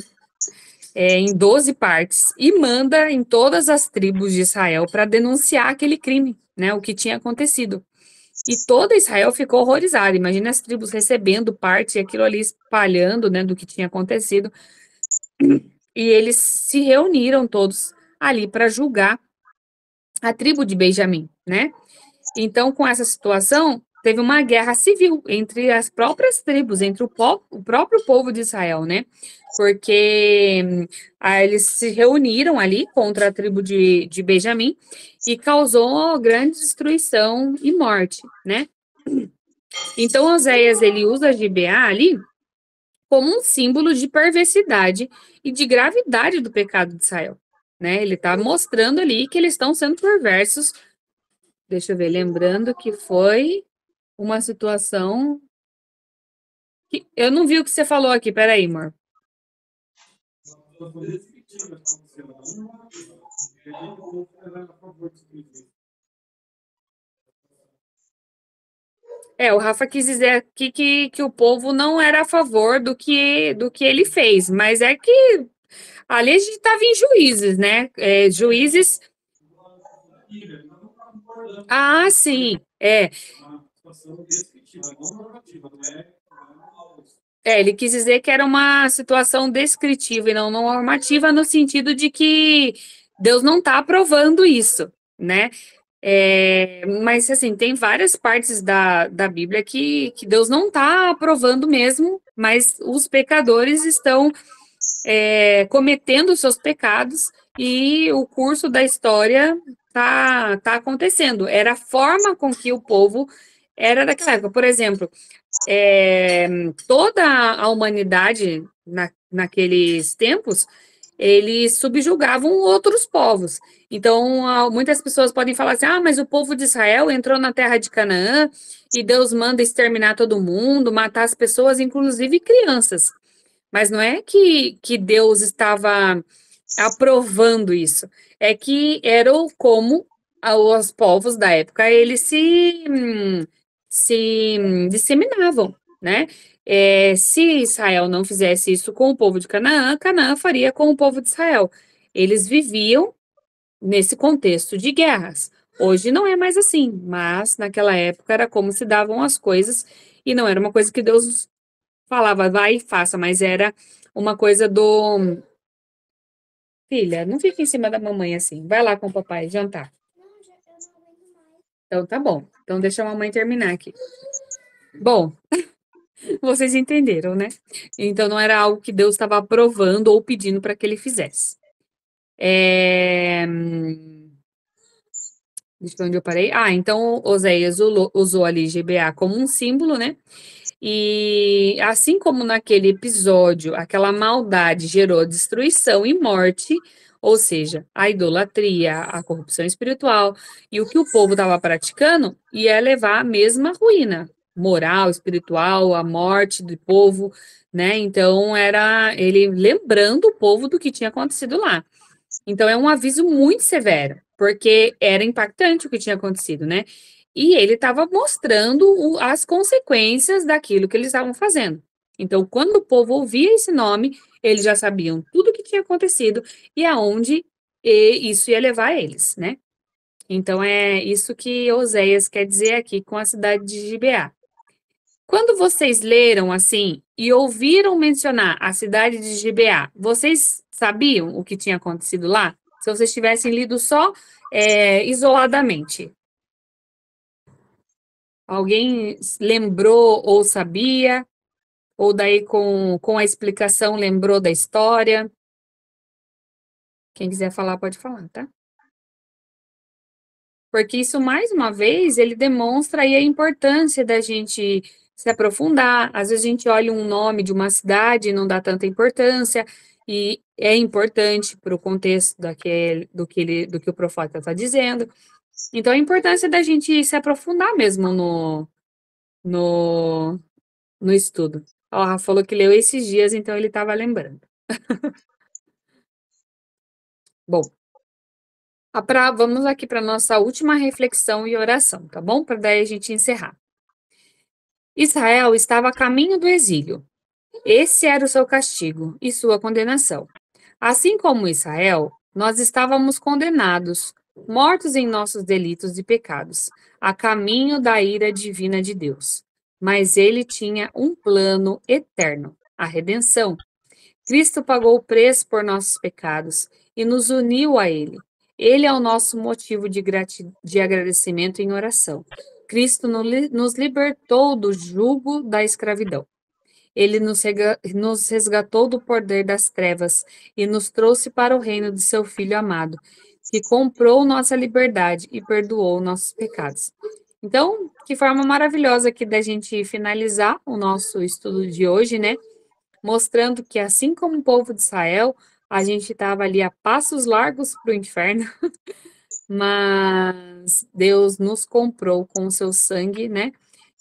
em 12 partes e manda em todas as tribos de Israel para denunciar aquele crime, né, o que tinha acontecido. E toda Israel ficou horrorizada. Imagina as tribos recebendo parte e aquilo ali espalhando, né, do que tinha acontecido. E eles se reuniram todos ali para julgar a tribo de Benjamim, né? Então, com essa situação, teve uma guerra civil entre as próprias tribos, entre o próprio povo de Israel, né? Porque eles se reuniram ali contra a tribo de Benjamim e causou grande destruição e morte, né? Então, Oséias, ele usa Gibeá ali como um símbolo de perversidade e de gravidade do pecado de Israel, né? Ele está mostrando ali que eles estão sendo perversos. Deixa eu ver, lembrando que foi uma situação que eu não vi o que você falou aqui. Peraí, amor. O Rafa quis dizer aqui que o povo não era a favor do que ele fez, mas é que ali a gente estava em juízes, né? Juízes. Ah, sim. Ele quis dizer que era uma situação descritiva e não normativa, no sentido de que Deus não está aprovando isso, né? Mas, assim, tem várias partes da Bíblia que Deus não está aprovando mesmo, mas os pecadores estão cometendo os seus pecados e o curso da história tá acontecendo. Era a forma com que o povo era daquela época. Por exemplo, toda a humanidade naqueles tempos, eles subjugavam outros povos. Então, muitas pessoas podem falar assim: ah, mas o povo de Israel entrou na terra de Canaã e Deus manda exterminar todo mundo, matar as pessoas, inclusive crianças. Mas não é que Deus estava aprovando isso, é que era como os povos da época eles se disseminavam, né? Se Israel não fizesse isso com o povo de Canaã, Canaã faria com o povo de Israel. Eles viviam nesse contexto de guerras. Hoje não é mais assim, mas naquela época era como se davam as coisas e não era uma coisa que Deus falava, vai e faça, mas era uma coisa do filha, não fica em cima da mamãe assim, vai lá com o papai jantar. Então tá bom, então deixa a mamãe terminar aqui. Bom, vocês entenderam, né? Então não era algo que Deus estava aprovando ou pedindo para que ele fizesse. Deixa eu ver onde eu parei. Então Oséias usou ali GBA como um símbolo, né? E assim como naquele episódio, aquela maldade gerou destruição e morte, ou seja, a idolatria, a corrupção espiritual, e o que o povo estava praticando ia levar à mesma ruína moral, espiritual, a morte do povo, né? Então era ele lembrando o povo do que tinha acontecido lá. Então é um aviso muito severo, porque era impactante o que tinha acontecido, né? E ele estava mostrando as consequências daquilo que eles estavam fazendo. Então, quando o povo ouvia esse nome, eles já sabiam tudo o que tinha acontecido e aonde isso ia levar eles, né? Então, é isso que Oséias quer dizer aqui com a cidade de Gibeá. Quando vocês leram assim e ouviram mencionar a cidade de Gibeá, vocês sabiam o que tinha acontecido lá? Se vocês tivessem lido só isoladamente. Alguém lembrou ou sabia? Ou daí com a explicação lembrou da história? Quem quiser falar, pode falar, tá? Porque isso, mais uma vez, ele demonstra aí a importância da gente se aprofundar. Às vezes a gente olha um nome de uma cidade e não dá tanta importância, e é importante para o contexto do que o profeta está dizendo. Então, a importância da gente se aprofundar mesmo no, no estudo. Ó, o Rafa falou que leu esses dias, então ele estava lembrando. Bom, vamos aqui para a nossa última reflexão e oração, tá bom? Para daí a gente encerrar. Israel estava a caminho do exílio. Esse era o seu castigo e sua condenação. Assim como Israel, nós estávamos condenados, mortos em nossos delitos e pecados, a caminho da ira divina de Deus. Mas ele tinha um plano eterno, a redenção. Cristo pagou o preço por nossos pecados e nos uniu a Ele. Ele é o nosso motivo de agradecimento em oração. Cristo nos libertou do jugo da escravidão. Ele nos resgatou do poder das trevas e nos trouxe para o reino de seu Filho amado, que comprou nossa liberdade e perdoou nossos pecados. Então, que forma maravilhosa aqui da gente finalizar o nosso estudo de hoje, né? Mostrando que, assim como o povo de Israel, a gente estava ali a passos largos para o inferno, mas Deus nos comprou com o seu sangue, né?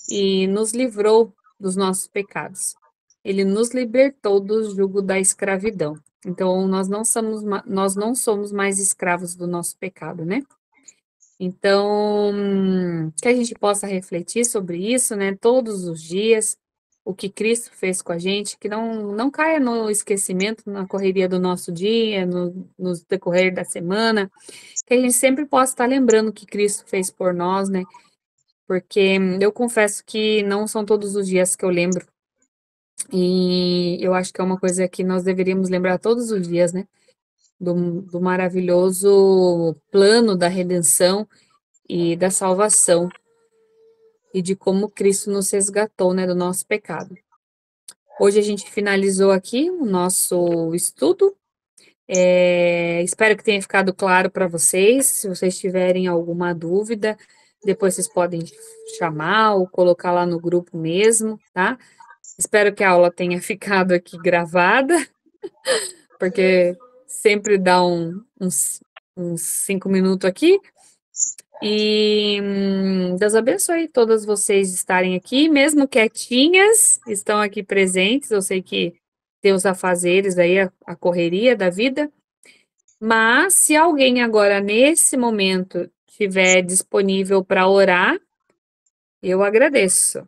E nos livrou dos nossos pecados. Ele nos libertou do jugo da escravidão. Então, nós não somos mais escravos do nosso pecado, né? Então, que a gente possa refletir sobre isso, né, todos os dias, o que Cristo fez com a gente, que não caia no esquecimento, na correria do nosso dia, no decorrer da semana, que a gente sempre possa estar lembrando o que Cristo fez por nós, né? Porque eu confesso que não são todos os dias que eu lembro, e eu acho que é uma coisa que nós deveríamos lembrar todos os dias, né? Do maravilhoso plano da redenção e da salvação e de como Cristo nos resgatou, né, do nosso pecado. Hoje a gente finalizou aqui o nosso estudo. Espero que tenha ficado claro para vocês. Se vocês tiverem alguma dúvida, depois vocês podem chamar ou colocar lá no grupo mesmo, tá? Espero que a aula tenha ficado aqui gravada, porque sempre dá uns 5 minutos aqui. E Deus abençoe todas vocês estarem aqui, mesmo quietinhas, estão aqui presentes. Eu sei que tem os afazeres aí, a correria da vida, mas se alguém agora, nesse momento, estiver disponível para orar, eu agradeço.